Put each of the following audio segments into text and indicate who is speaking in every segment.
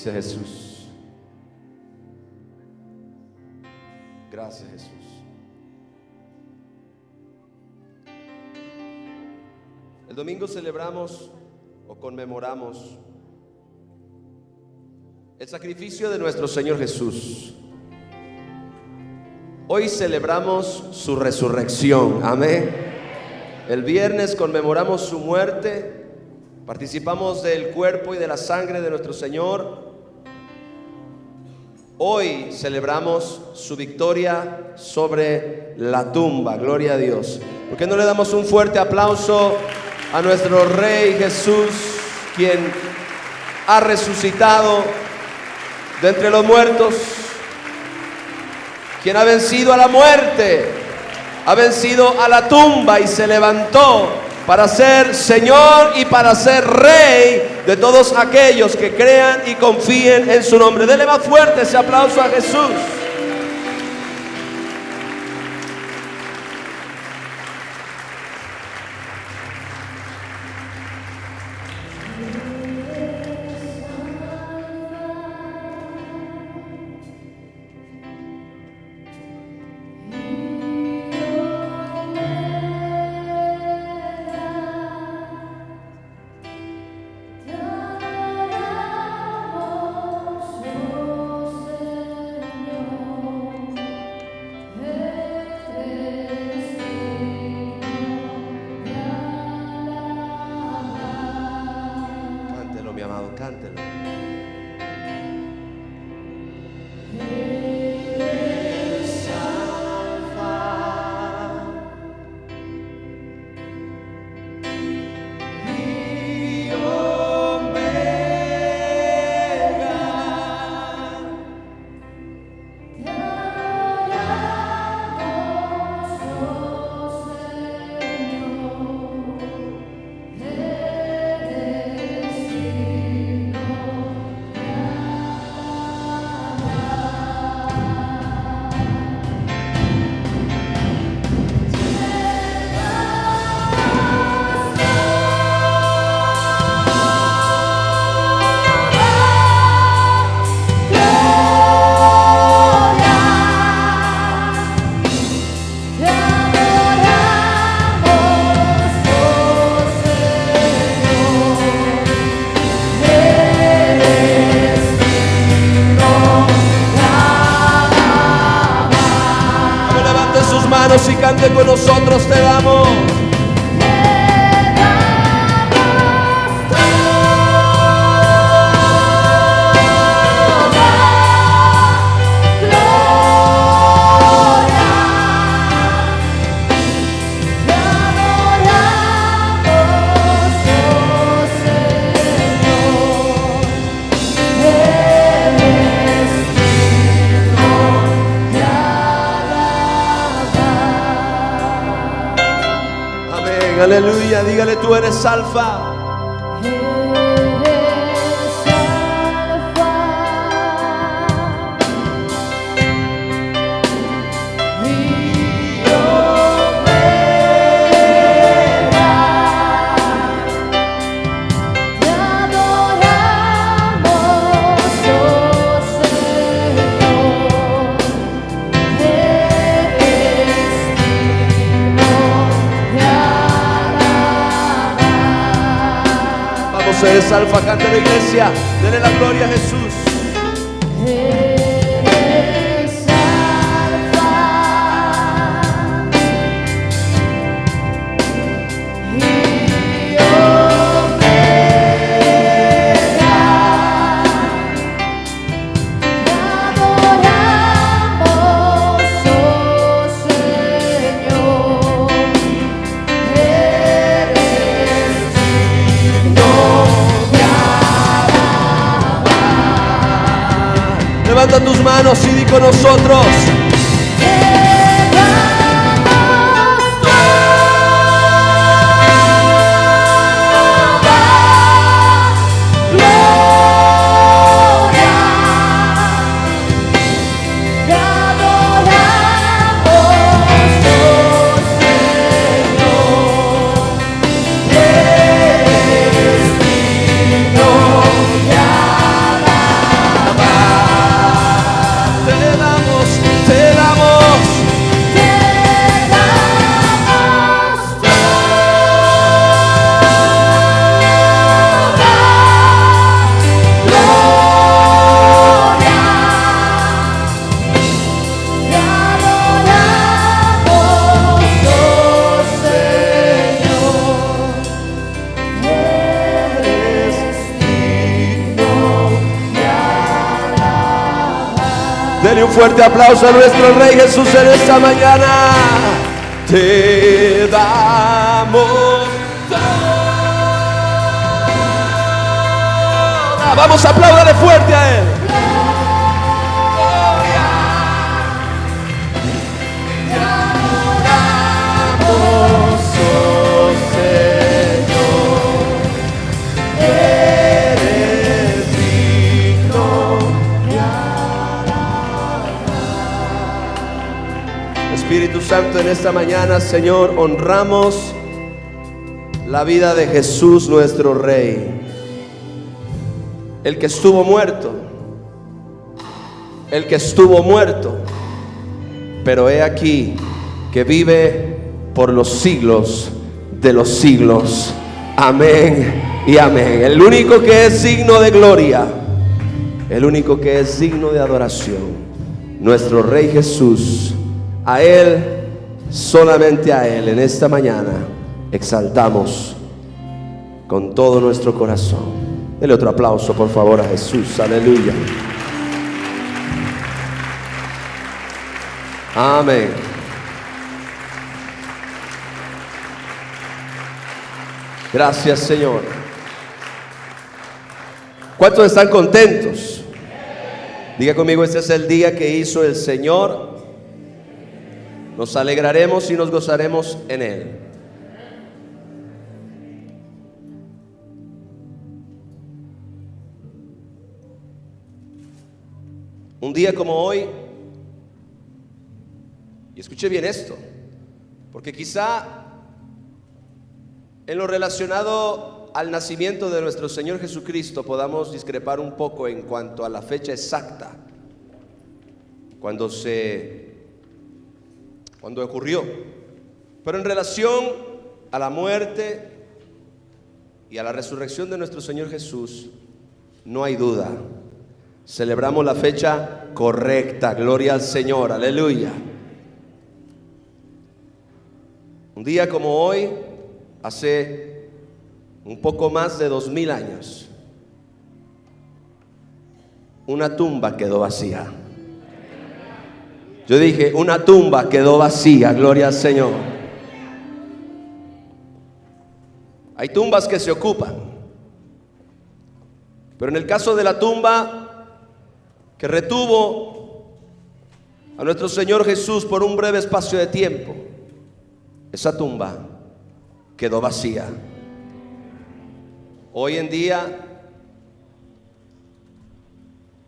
Speaker 1: Gracias, Jesús. Gracias, Jesús. El domingo celebramos o conmemoramos el sacrificio de nuestro Señor Jesús. Hoy celebramos su resurrección. Amén. El viernes conmemoramos su muerte. Participamos del cuerpo y de la sangre de nuestro Señor. Hoy celebramos su victoria sobre la tumba. Gloria a Dios. ¿Por qué no le damos un fuerte aplauso a nuestro Rey Jesús, quien ha resucitado de entre los muertos, quien ha vencido a la muerte, ha vencido a la tumba y se levantó para ser Señor y para ser Rey de todos aquellos que crean y confíen en su nombre? Dele más fuerte ese aplauso a Jesús. Cántelo. Y cante con nosotros, te damos. Aleluya, dígale: tú eres Alfa. Eres Alfa, cante la iglesia, denle la gloria a Jesús. Eres Alfa y Omega, te adoramos, oh Señor, eres digno. Levanta tus manos y di con nosotros: Denle un fuerte aplauso a nuestro Rey Jesús en esta mañana. Te damos toda. Vamos, apláudale fuerte a Él. Espíritu Santo, en esta mañana, Señor, honramos la vida de Jesús, nuestro Rey, el que estuvo muerto, pero he aquí que vive por los siglos de los siglos. Amén y amén. El único que es digno de gloria, el único que es digno de adoración, nuestro Rey Jesús. A Él, solamente a Él, en esta mañana exaltamos con todo nuestro corazón. Dele otro aplauso, por favor, a Jesús. Aleluya. Amén. Gracias, Señor. ¿Cuántos están contentos? Diga conmigo, este es el día que hizo el Señor. Nos alegraremos y nos gozaremos en Él. Un día como hoy, y escuche bien esto, porque quizá en lo relacionado al nacimiento de nuestro Señor Jesucristo podamos discrepar un poco en cuanto a la fecha exacta, cuando ocurrió, pero en relación a la muerte y a la resurrección de nuestro Señor Jesús, no hay duda. Celebramos la fecha correcta. Gloria al Señor, aleluya. Un día como hoy, hace un poco más de 2000 años, una tumba quedó vacía. Yo dije, una tumba quedó vacía, gloria al Señor. Hay tumbas que se ocupan, pero en el caso de la tumba que retuvo a nuestro Señor Jesús por un breve espacio de tiempo, esa tumba quedó vacía. Hoy en día,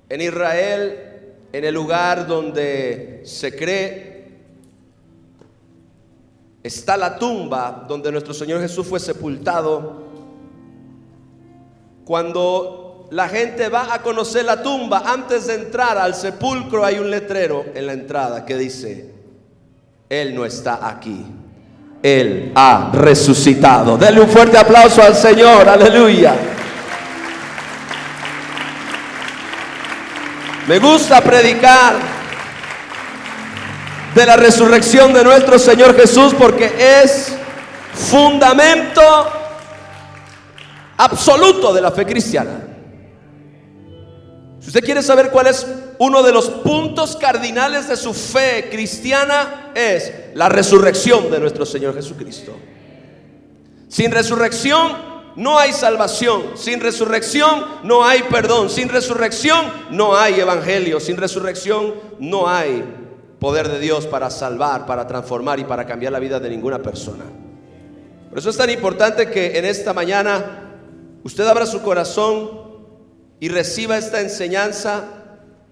Speaker 1: en Israel, en el lugar donde se cree está la tumba donde nuestro Señor Jesús fue sepultado. Cuando la gente va a conocer la tumba, antes de entrar al sepulcro hay un letrero en la entrada que dice: Él no está aquí, Él ha resucitado. Denle un fuerte aplauso al Señor, aleluya. Me gusta predicar de la resurrección de nuestro Señor Jesús porque es fundamento absoluto de la fe cristiana. Si usted quiere saber cuál es uno de los puntos cardinales de su fe cristiana, es la resurrección de nuestro Señor Jesucristo. Sin resurrección no hay salvación, sin resurrección no hay perdón, sin resurrección no hay evangelio, sin resurrección no hay poder de Dios para salvar, para transformar y para cambiar la vida de ninguna persona. Por eso es tan importante que en esta mañana usted abra su corazón y reciba esta enseñanza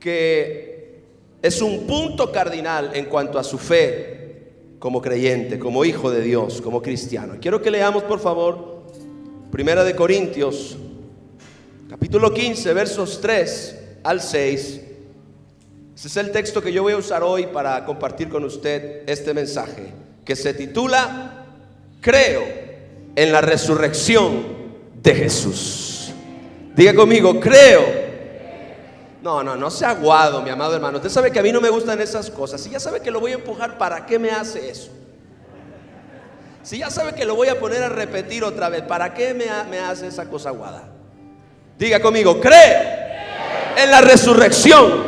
Speaker 1: que es un punto cardinal en cuanto a su fe como creyente, como hijo de Dios, como cristiano. Quiero que leamos, por favor, Primera de Corintios, capítulo 15, versos 3 al 6. Ese es el texto que yo voy a usar hoy para compartir con usted este mensaje, que se titula Creo en la resurrección de Jesús. Diga conmigo, creo. No sea aguado, mi amado hermano. Usted sabe que a mí no me gustan esas cosas. Si ya sabe que lo voy a empujar, ¿para qué me hace eso? Si ya sabe que lo voy a poner a repetir otra vez, ¿para qué me hace esa cosa aguada? Diga conmigo, creo en la resurrección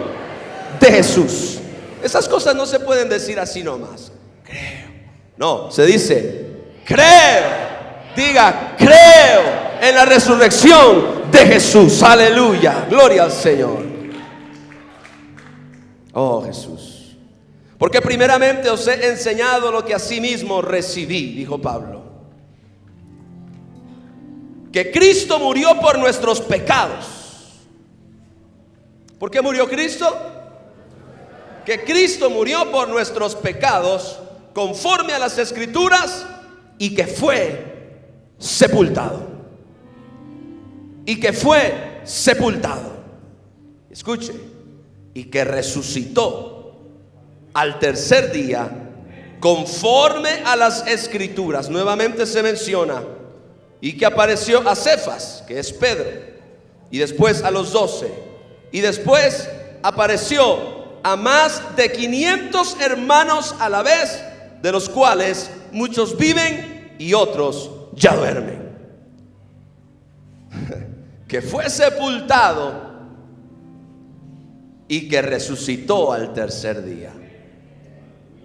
Speaker 1: de Jesús. Esas cosas no se pueden decir así nomás. Creo. No, se dice creo. Diga, creo en la resurrección de Jesús. Aleluya, gloria al Señor. Oh Jesús. Porque primeramente os he enseñado lo que asimismo recibí, dijo Pablo. Que Cristo murió por nuestros pecados. ¿Por qué murió Cristo? Que Cristo murió por nuestros pecados conforme a las Escrituras, y que fue sepultado. Y que fue sepultado. Escuche. Y que resucitó al tercer día conforme a las Escrituras. Nuevamente se menciona. Y que apareció a Cefas, que es Pedro, y después a los 12, y después apareció a más de 500 hermanos a la vez, de los cuales muchos viven y otros ya duermen. Que fue sepultado y que resucitó al tercer día.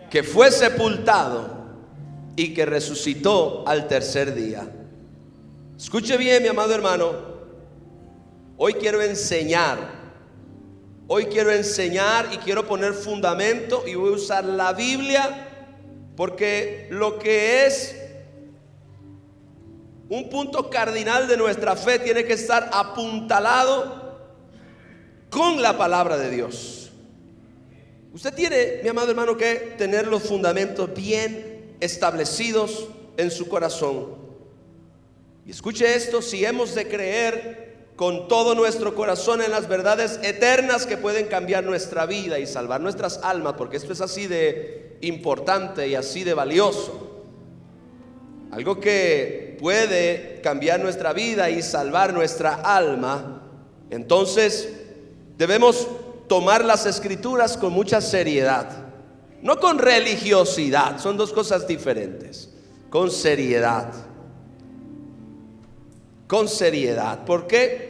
Speaker 1: Que fue sepultado y que resucitó al tercer día. Escuche bien, mi amado hermano. Hoy quiero enseñar. Hoy quiero enseñar y quiero poner fundamento, y voy a usar la Biblia, porque lo que es un punto cardinal de nuestra fe tiene que estar apuntalado con la palabra de Dios. Usted tiene, mi amado hermano, que tener los fundamentos bien establecidos en su corazón. Y escuche esto: si hemos de creer con todo nuestro corazón en las verdades eternas que pueden cambiar nuestra vida y salvar nuestras almas, porque esto es así de importante y así de valioso, algo que puede cambiar nuestra vida y salvar nuestra alma, entonces debemos tomar las Escrituras con mucha seriedad, no con religiosidad, son dos cosas diferentes, con seriedad. Con seriedad. ¿Por qué?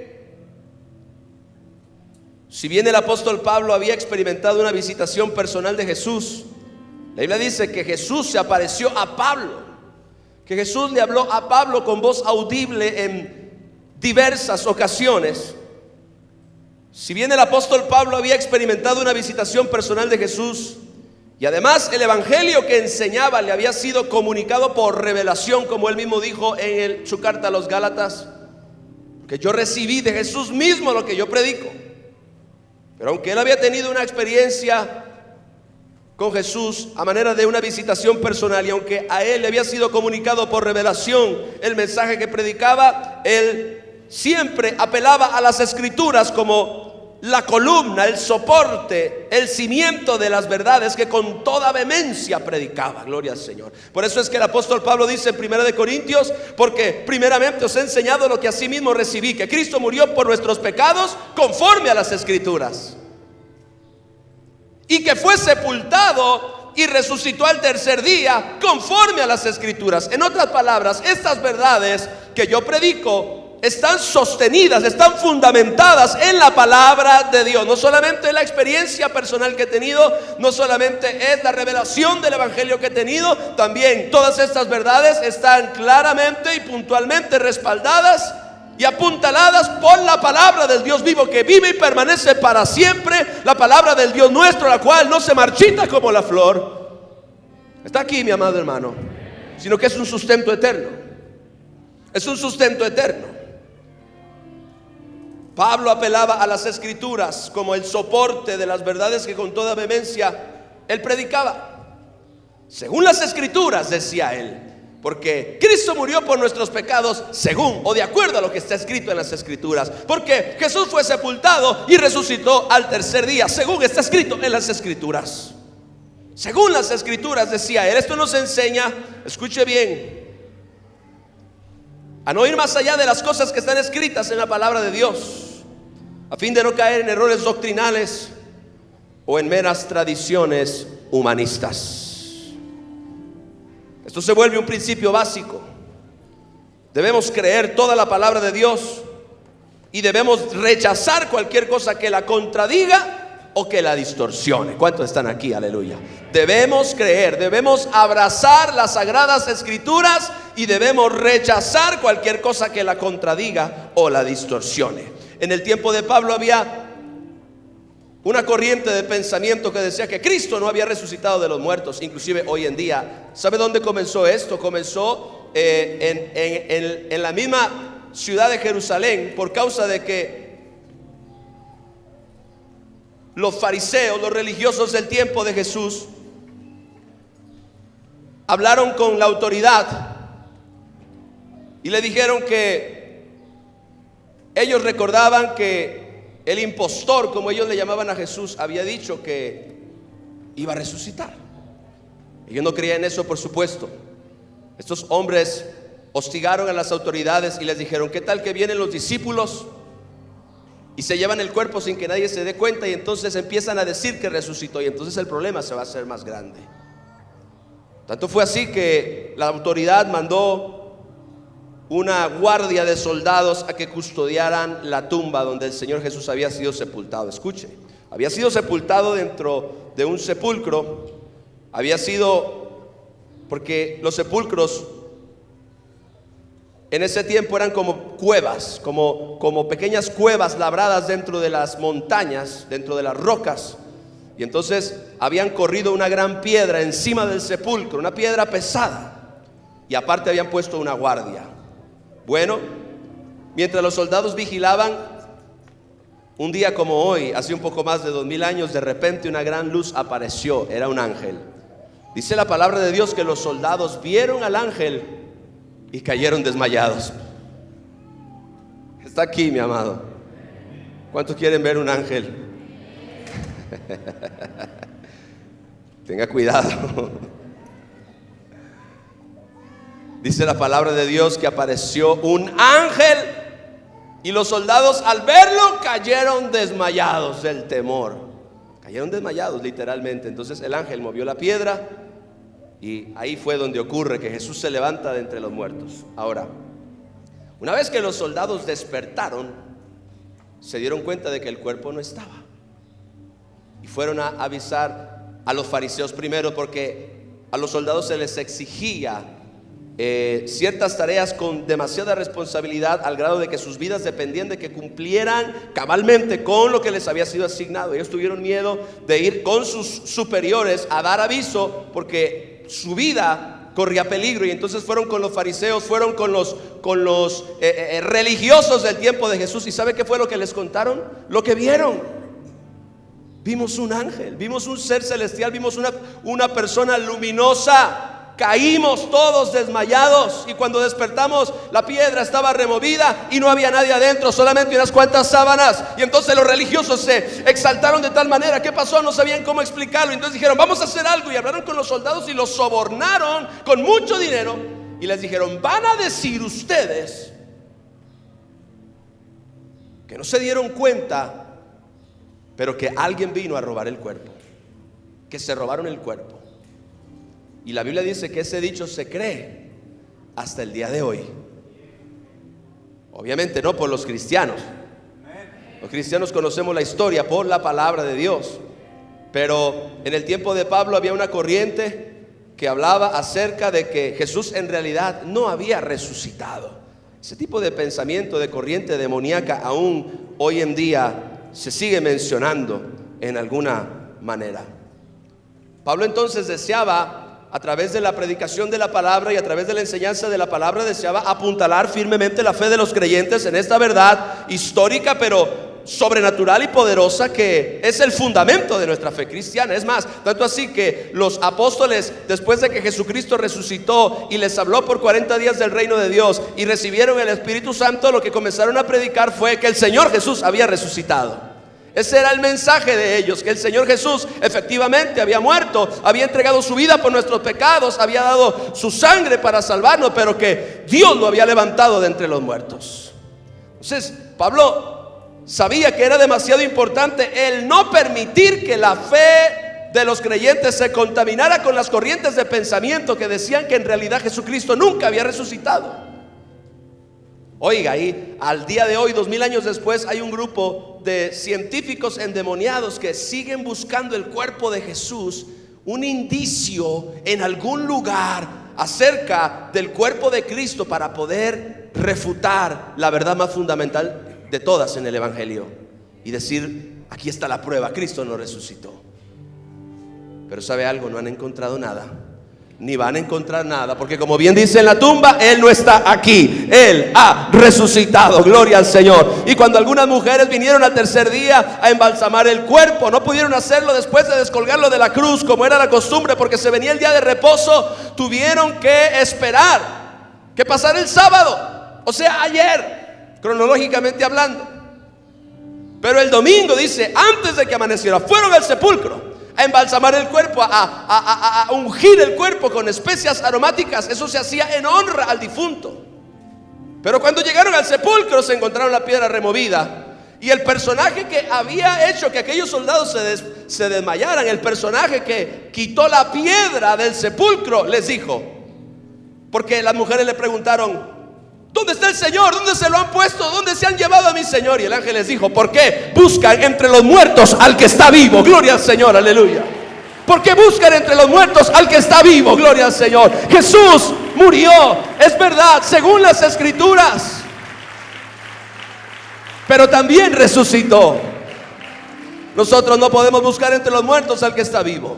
Speaker 1: Si bien el apóstol Pablo había experimentado una visitación personal de Jesús, la Biblia dice que Jesús se apareció a Pablo, que Jesús le habló a Pablo con voz audible en diversas ocasiones. Si bien el apóstol Pablo había experimentado una visitación personal de Jesús, y además el evangelio que enseñaba le había sido comunicado por revelación, como él mismo dijo en su carta a los Gálatas, que yo recibí de Jesús mismo lo que yo predico. Pero aunque él había tenido una experiencia con Jesús a manera de una visitación personal, y aunque a él le había sido comunicado por revelación el mensaje que predicaba, él siempre apelaba a las Escrituras como la columna, el soporte, el cimiento de las verdades que con toda vehemencia predicaba. Gloria al Señor. Por eso es que el apóstol Pablo dice en 1 Corintios: porque primeramente os he enseñado lo que asimismo recibí, que Cristo murió por nuestros pecados conforme a las Escrituras, y que fue sepultado y resucitó al tercer día conforme a las Escrituras. En otras palabras, estas verdades que yo predico están sostenidas, están fundamentadas en la palabra de Dios. No solamente es la experiencia personal que he tenido, no solamente es la revelación del evangelio que he tenido, también todas estas verdades están claramente y puntualmente respaldadas y apuntaladas por la palabra del Dios vivo, que vive y permanece para siempre, la palabra del Dios nuestro, la cual no se marchita como la flor. Está aquí, mi amado hermano, sino que es un sustento eterno. Es un sustento eterno. Pablo apelaba a las Escrituras como el soporte de las verdades que con toda vehemencia él predicaba. Según las Escrituras, decía él, porque Cristo murió por nuestros pecados según o de acuerdo a lo que está escrito en las Escrituras, porque Jesús fue sepultado y resucitó al tercer día, según está escrito en las Escrituras. Según las Escrituras, decía él. Esto nos enseña, escuche bien, a no ir más allá de las cosas que están escritas en la palabra de Dios, a fin de no caer en errores doctrinales o en meras tradiciones humanistas. Esto se vuelve un principio básico. Debemos creer toda la palabra de Dios y debemos rechazar cualquier cosa que la contradiga o que la distorsione. ¿Cuántos están aquí? Aleluya. Debemos creer, debemos abrazar las sagradas escrituras y debemos rechazar cualquier cosa que la contradiga o la distorsione. En el tiempo de Pablo había una corriente de pensamiento que decía que Cristo no había resucitado de los muertos. Inclusive hoy en día, ¿sabe dónde comenzó esto? Comenzó en la misma ciudad de Jerusalén, por causa de que los fariseos, los religiosos del tiempo de Jesús, hablaron con la autoridad y le dijeron que ellos recordaban que el impostor, como ellos le llamaban a Jesús, había dicho que iba a resucitar. Ellos no creían en eso, por supuesto. Estos hombres hostigaron a las autoridades y les dijeron: ¿qué tal que vienen los discípulos y se llevan el cuerpo sin que nadie se dé cuenta? Y entonces empiezan a decir que resucitó, y entonces el problema se va a hacer más grande. Tanto fue así que la autoridad mandó una guardia de soldados a que custodiaran la tumba donde el Señor Jesús había sido sepultado. Escuche, había sido sepultado dentro de un sepulcro. Había sido, porque los sepulcros en ese tiempo eran como cuevas, como pequeñas cuevas labradas dentro de las montañas, dentro de las rocas. Y entonces habían corrido una gran piedra encima del sepulcro, una piedra pesada, y aparte habían puesto una guardia. Bueno, mientras los soldados vigilaban, un día como hoy, hace un poco más de 2000 años, de repente una gran luz apareció. Era un ángel. Dice la palabra de Dios que los soldados vieron al ángel y cayeron desmayados. Está aquí, mi amado. ¿Cuántos quieren ver un ángel? Tenga cuidado. Dice la palabra de Dios que apareció un ángel y los soldados, al verlo, cayeron desmayados del temor. Cayeron desmayados, literalmente. Entonces el ángel movió la piedra y ahí fue donde ocurre que Jesús se levanta de entre los muertos. Ahora, una vez que los soldados despertaron, se dieron cuenta de que el cuerpo no estaba y fueron a avisar a los fariseos primero, porque a los soldados se les exigía ciertas tareas con demasiada responsabilidad, al grado de que sus vidas dependían de que cumplieran cabalmente con lo que les había sido asignado. Ellos tuvieron miedo de ir con sus superiores a dar aviso, porque su vida corría peligro, y entonces fueron con los fariseos, fueron con los religiosos del tiempo de Jesús. ¿Y sabe qué fue lo que les contaron? Lo que vieron. Vimos un ángel, vimos un ser celestial, vimos una persona luminosa. Caímos todos desmayados, y cuando despertamos la piedra estaba removida y no había nadie adentro, solamente unas cuantas sábanas. Y entonces los religiosos se exaltaron de tal manera. ¿Qué pasó? No sabían cómo explicarlo. Entonces dijeron: vamos a hacer algo, y hablaron con los soldados y los sobornaron con mucho dinero y les dijeron: van a decir ustedes que no se dieron cuenta, pero que alguien vino a robar el cuerpo, que se robaron el cuerpo. Y la Biblia dice que ese dicho se cree hasta el día de hoy. Obviamente no por los cristianos. Los cristianos conocemos la historia por la palabra de Dios. Pero en el tiempo de Pablo había una corriente que hablaba acerca de que Jesús en realidad no había resucitado. Ese tipo de pensamiento, de corriente demoníaca, aún hoy en día se sigue mencionando en alguna manera. Pablo entonces deseaba, a través de la predicación de la palabra y a través de la enseñanza de la palabra, deseaba apuntalar firmemente la fe de los creyentes en esta verdad histórica, pero sobrenatural y poderosa, que es el fundamento de nuestra fe cristiana. Es más, tanto así que los apóstoles, después de que Jesucristo resucitó y les habló por 40 días del reino de Dios y recibieron el Espíritu Santo, lo que comenzaron a predicar fue que el Señor Jesús había resucitado. Ese era el mensaje de ellos, que el Señor Jesús efectivamente había muerto, había entregado su vida por nuestros pecados, había dado su sangre para salvarnos, pero que Dios lo había levantado de entre los muertos. Entonces Pablo sabía que era demasiado importante el no permitir que la fe de los creyentes se contaminara con las corrientes de pensamiento que decían que en realidad Jesucristo nunca había resucitado. Oiga, y al día de hoy, 2000 años después, hay un grupo de científicos endemoniados que siguen buscando el cuerpo de Jesús, un indicio en algún lugar acerca del cuerpo de Cristo, para poder refutar la verdad más fundamental de todas en el Evangelio y decir: aquí está la prueba, Cristo no resucitó. Pero ¿sabe algo? No han encontrado nada, ni van a encontrar nada, porque como bien dice en la tumba, Él no está aquí, Él ha resucitado, gloria al Señor. Y cuando algunas mujeres vinieron al tercer día a embalsamar el cuerpo, no pudieron hacerlo después de descolgarlo de la cruz, como era la costumbre, porque se venía el día de reposo. Tuvieron que esperar que pasara el sábado, o sea, ayer, cronológicamente hablando. Pero el domingo, dice, antes de que amaneciera, fueron al sepulcro a embalsamar el cuerpo, a ungir el cuerpo con especias aromáticas. Eso se hacía en honra al difunto. Pero cuando llegaron al sepulcro, se encontraron la piedra removida. Y el personaje que había hecho que aquellos soldados se desmayaran, el personaje que quitó la piedra del sepulcro, les dijo, porque las mujeres le preguntaron: ¿dónde está el Señor? ¿Dónde se lo han puesto? ¿Dónde se han llevado a mi Señor? Y el ángel les dijo: ¿por qué buscan entre los muertos al que está vivo? Gloria al Señor, aleluya. ¿Por qué buscan entre los muertos al que está vivo? Gloria al Señor. Jesús murió, es verdad, según las Escrituras, pero también resucitó. Nosotros no podemos buscar entre los muertos al que está vivo.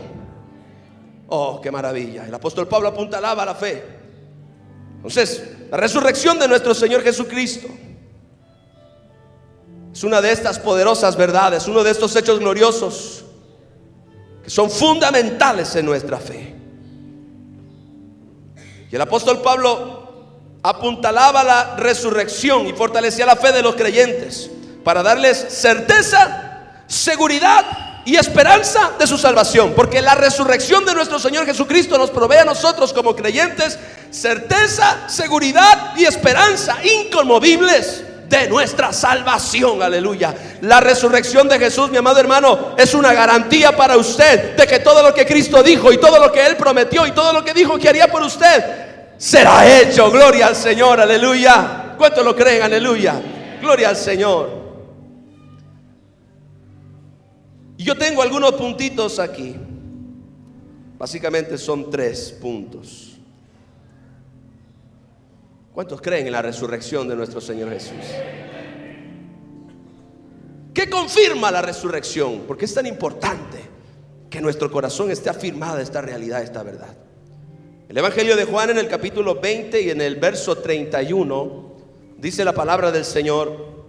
Speaker 1: Oh, qué maravilla. El apóstol Pablo apuntalaba a la fe. Entonces, la resurrección de nuestro Señor Jesucristo es una de estas poderosas verdades, uno de estos hechos gloriosos que son fundamentales en nuestra fe. Y el apóstol Pablo apuntalaba la resurrección y fortalecía la fe de los creyentes para darles certeza, seguridad y esperanza de su salvación, porque la resurrección de nuestro Señor Jesucristo nos provee a nosotros como creyentes certeza, seguridad y esperanza inconmovibles de nuestra salvación, aleluya. La resurrección de Jesús, mi amado hermano, es una garantía para usted de que todo lo que Cristo dijo y todo lo que Él prometió y todo lo que dijo que haría por usted será hecho. Gloria al Señor, aleluya. ¿Cuántos lo creen? Aleluya, gloria al Señor. Y yo tengo algunos puntitos aquí. Básicamente son 3 puntos. ¿Cuántos creen en la resurrección de nuestro Señor Jesús? ¿Qué confirma la resurrección? ¿Por qué es tan importante que en nuestro corazón esté afirmada esta realidad, esta verdad? El Evangelio de Juan, en el capítulo 20 y en el verso 31, dice la palabra del Señor: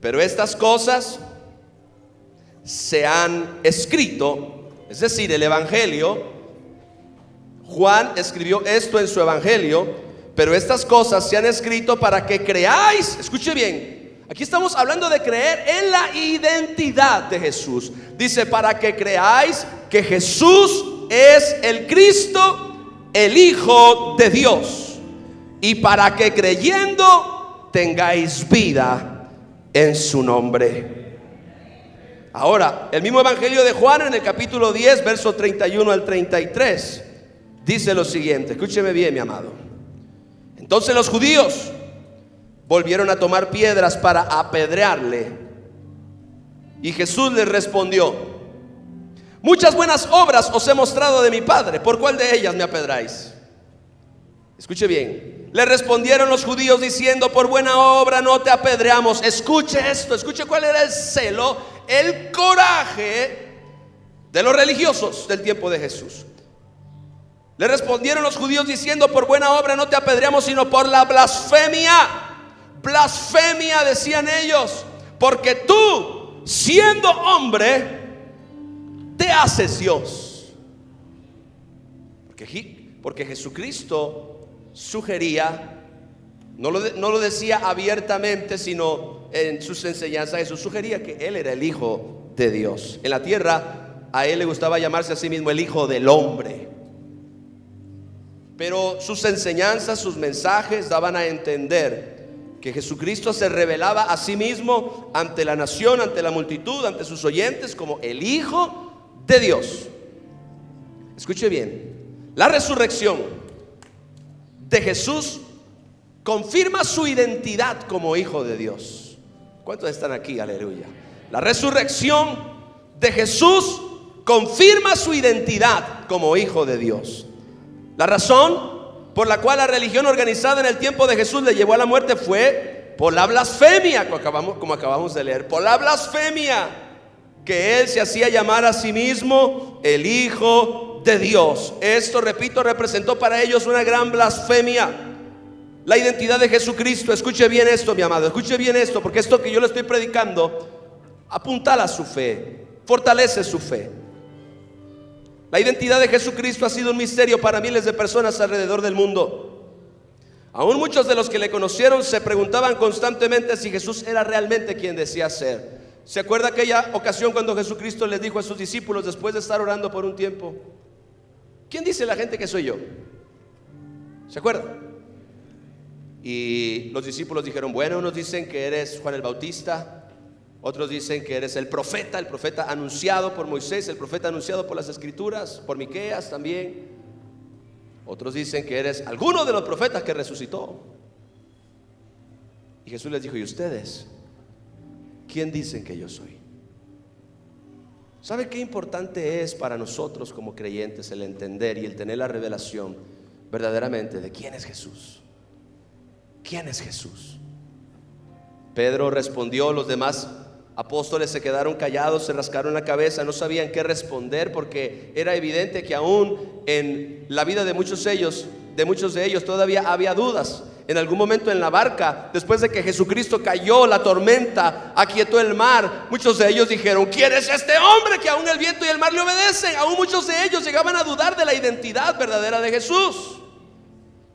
Speaker 1: pero estas cosas se han escrito, es decir, el Evangelio, Juan escribió esto en su Evangelio, pero estas cosas se han escrito para que creáis. Escuche bien, aquí estamos hablando de creer en la identidad de Jesús. Dice: para que creáis que Jesús es el Cristo, el Hijo de Dios, y para que creyendo tengáis vida en su nombre. Ahora, el mismo Evangelio de Juan, en el capítulo 10, verso 31 al 33, dice lo siguiente. Escúcheme bien, mi amado. Entonces los judíos volvieron a tomar piedras para apedrearle, y Jesús les respondió: muchas buenas obras os he mostrado de mi Padre, ¿por cuál de ellas me apedráis? Escuche bien. Le respondieron los judíos diciendo: por buena obra no te apedreamos. Escuche esto, escuche cuál era el celo, el coraje de los religiosos del tiempo de Jesús. Le respondieron los judíos diciendo: por buena obra no te apedreamos, sino por la blasfemia. Blasfemia, decían ellos, porque tú, siendo hombre, te haces Dios. Porque Jesucristo sugería, no lo decía abiertamente, sino en sus enseñanzas, Jesús sugería que Él era el Hijo de Dios. En la tierra a Él le gustaba llamarse a sí mismo el Hijo del Hombre. Pero sus enseñanzas, sus mensajes daban a entender que Jesucristo se revelaba a sí mismo ante la nación, ante la multitud, ante sus oyentes, como el Hijo de Dios. Escuche bien, la resurrección de Jesús confirma su identidad como hijo de Dios. ¿Cuántos están aquí? Aleluya. La resurrección de Jesús confirma su identidad como hijo de Dios. La razón por la cual la religión organizada en el tiempo de Jesús le llevó a la muerte fue por la blasfemia, como acabamos de leer, por la blasfemia, que él se hacía llamar a sí mismo el Hijo de Dios. Esto, repito, representó para ellos una gran blasfemia. La identidad de Jesucristo, escuche bien esto, mi amado, escuche bien esto, porque esto que yo le estoy predicando apuntala su fe, fortalece su fe. La identidad de Jesucristo ha sido un misterio para miles de personas alrededor del mundo. Aún muchos de los que le conocieron se preguntaban constantemente si Jesús era realmente quien decía ser. ¿Se acuerda aquella ocasión cuando Jesucristo les dijo a sus discípulos después de estar orando por un tiempo: ¿quién dice la gente que soy yo? ¿Se acuerda? Y los discípulos dijeron: bueno, unos dicen que eres Juan el Bautista, otros dicen que eres el profeta anunciado por Moisés, el profeta anunciado por las Escrituras, por Miqueas también. Otros dicen que eres alguno de los profetas que resucitó. Y Jesús les dijo: ¿y ustedes? ¿Quién dicen que yo soy? ¿Sabe qué importante es para nosotros como creyentes el entender y el tener la revelación verdaderamente de quién es Jesús? ¿Quién es Jesús? Pedro respondió, los demás apóstoles se quedaron callados, se rascaron la cabeza, no sabían qué responder, porque era evidente que aún en la vida de muchos de ellos todavía había dudas. En algún momento en la barca, después de que Jesucristo cayó, la tormenta aquietó el mar, muchos de ellos dijeron: ¿quién es este hombre que aún el viento y el mar le obedecen? Aún muchos de ellos llegaban a dudar de la identidad verdadera de Jesús.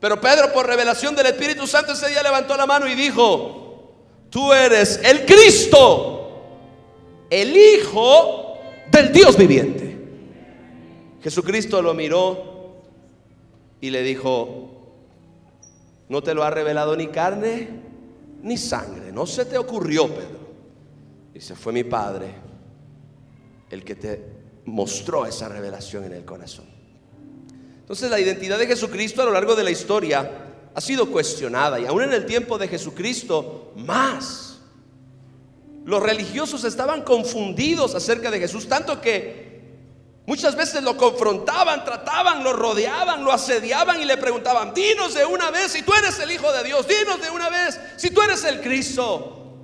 Speaker 1: Pero Pedro, por revelación del Espíritu Santo, ese día levantó la mano y dijo: tú eres el Cristo, el Hijo del Dios viviente. Jesucristo lo miró y le dijo: no te lo ha revelado ni carne ni sangre, no se te ocurrió, Pedro. Dice: fue mi Padre el que te mostró esa revelación en el corazón. Entonces, la identidad de Jesucristo a lo largo de la historia ha sido cuestionada, y aún en el tiempo de Jesucristo más. Los religiosos estaban confundidos acerca de Jesús, tanto que muchas veces lo confrontaban, trataban, lo rodeaban, lo asediaban y le preguntaban: dinos de una vez si tú eres el Hijo de Dios, dinos de una vez si tú eres el Cristo.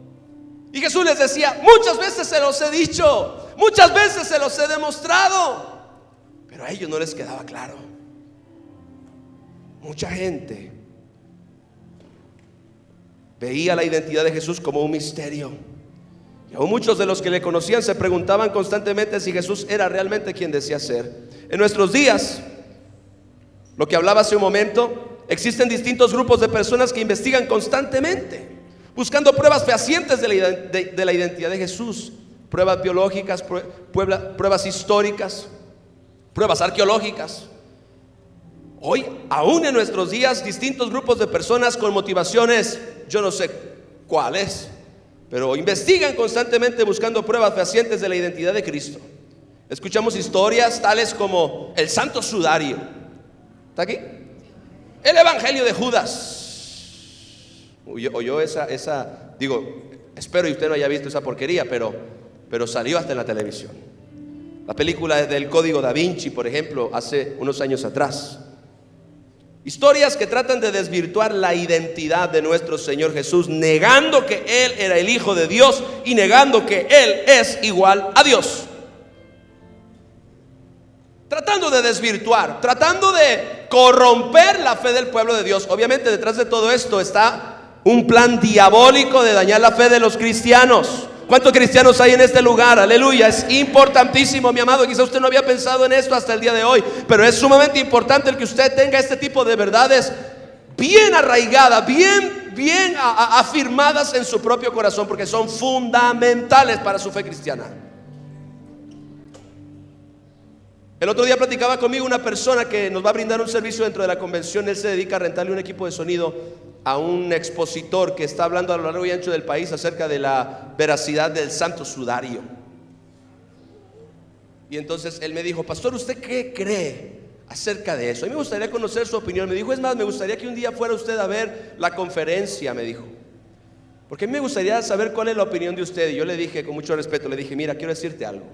Speaker 1: Y Jesús les decía: muchas veces se los he dicho, muchas veces se los he demostrado. Pero a ellos no les quedaba claro. Mucha gente veía la identidad de Jesús como un misterio. Y aún muchos de los que le conocían se preguntaban constantemente si Jesús era realmente quien decía ser. En nuestros días, lo que hablaba hace un momento, existen distintos grupos de personas que investigan constantemente, buscando pruebas fehacientes de la identidad de Jesús. Pruebas biológicas, pruebas históricas, pruebas arqueológicas. Hoy, aún en nuestros días, distintos grupos de personas con motivaciones, yo no sé cuáles, pero investigan constantemente buscando pruebas fehacientes de la identidad de Cristo. Escuchamos historias tales como el Santo Sudario. ¿Está aquí? El Evangelio de Judas. Oyó esa, espero y usted no haya visto esa porquería, pero salió hasta en la televisión. La película del Código Da Vinci, por ejemplo, hace unos años atrás. Historias que tratan de desvirtuar la identidad de nuestro Señor Jesús, negando que Él era el Hijo de Dios y negando que Él es igual a Dios. Tratando de desvirtuar, tratando de corromper la fe del pueblo de Dios. Obviamente detrás de todo esto está un plan diabólico de dañar la fe de los cristianos. ¿Cuántos cristianos hay en este lugar? Aleluya, es importantísimo, mi amado. Quizá usted no había pensado en esto hasta el día de hoy, pero es sumamente importante el que usted tenga este tipo de verdades bien arraigadas, bien afirmadas en su propio corazón, porque son fundamentales para su fe cristiana. El otro día platicaba conmigo una persona que nos va a brindar un servicio dentro de la convención. Él se dedica a rentarle un equipo de sonido a un expositor que está hablando a lo largo y ancho del país acerca de la veracidad del Santo Sudario. Y entonces él me dijo: pastor, ¿usted qué cree acerca de eso. A mí me gustaría conocer su opinión. Me dijo, es más, me gustaría que un día fuera usted a ver la conferencia, me dijo, porque a mí me gustaría saber cuál es la opinión de usted. Y yo le dije con mucho respeto, le dije, mira, quiero decirte algo.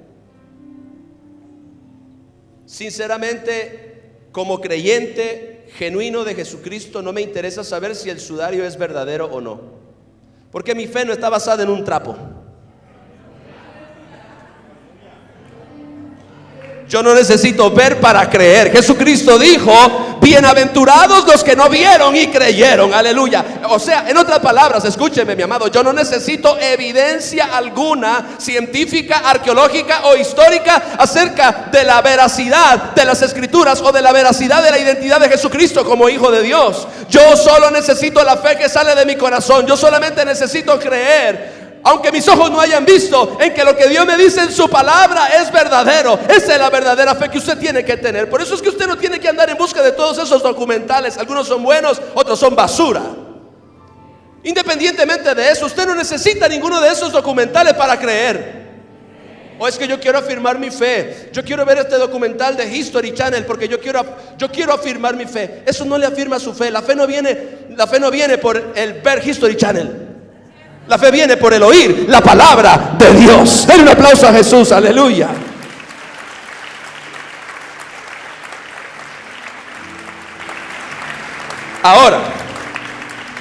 Speaker 1: Sinceramente, como creyente genuino de Jesucristo, no me interesa saber si el sudario es verdadero o no, porque mi fe no está basada en un trapo. Yo no necesito ver para creer. Jesucristo dijo, bienaventurados los que no vieron y creyeron. Aleluya. O sea, en otras palabras, escúcheme, mi amado, yo no necesito evidencia alguna, científica, arqueológica o histórica, acerca de la veracidad de las escrituras o de la veracidad de la identidad de Jesucristo como Hijo de Dios. Yo solo necesito la fe que sale de mi corazón. Yo solamente necesito creer, aunque mis ojos no hayan visto, en que lo que Dios me dice en su palabra es verdadero. Esa es la verdadera fe que usted tiene que tener. Por eso es que usted no tiene que andar en busca de todos esos documentales. Algunos son buenos, otros son basura. Independientemente de eso, usted no necesita ninguno de esos documentales para creer. O es que yo quiero afirmar mi fe, yo quiero ver este documental de History Channel porque yo quiero afirmar mi fe. Eso no le afirma su fe. La fe no viene por el ver History Channel. La fe viene por el oír la palabra de Dios. Denle un aplauso a Jesús, aleluya. Ahora,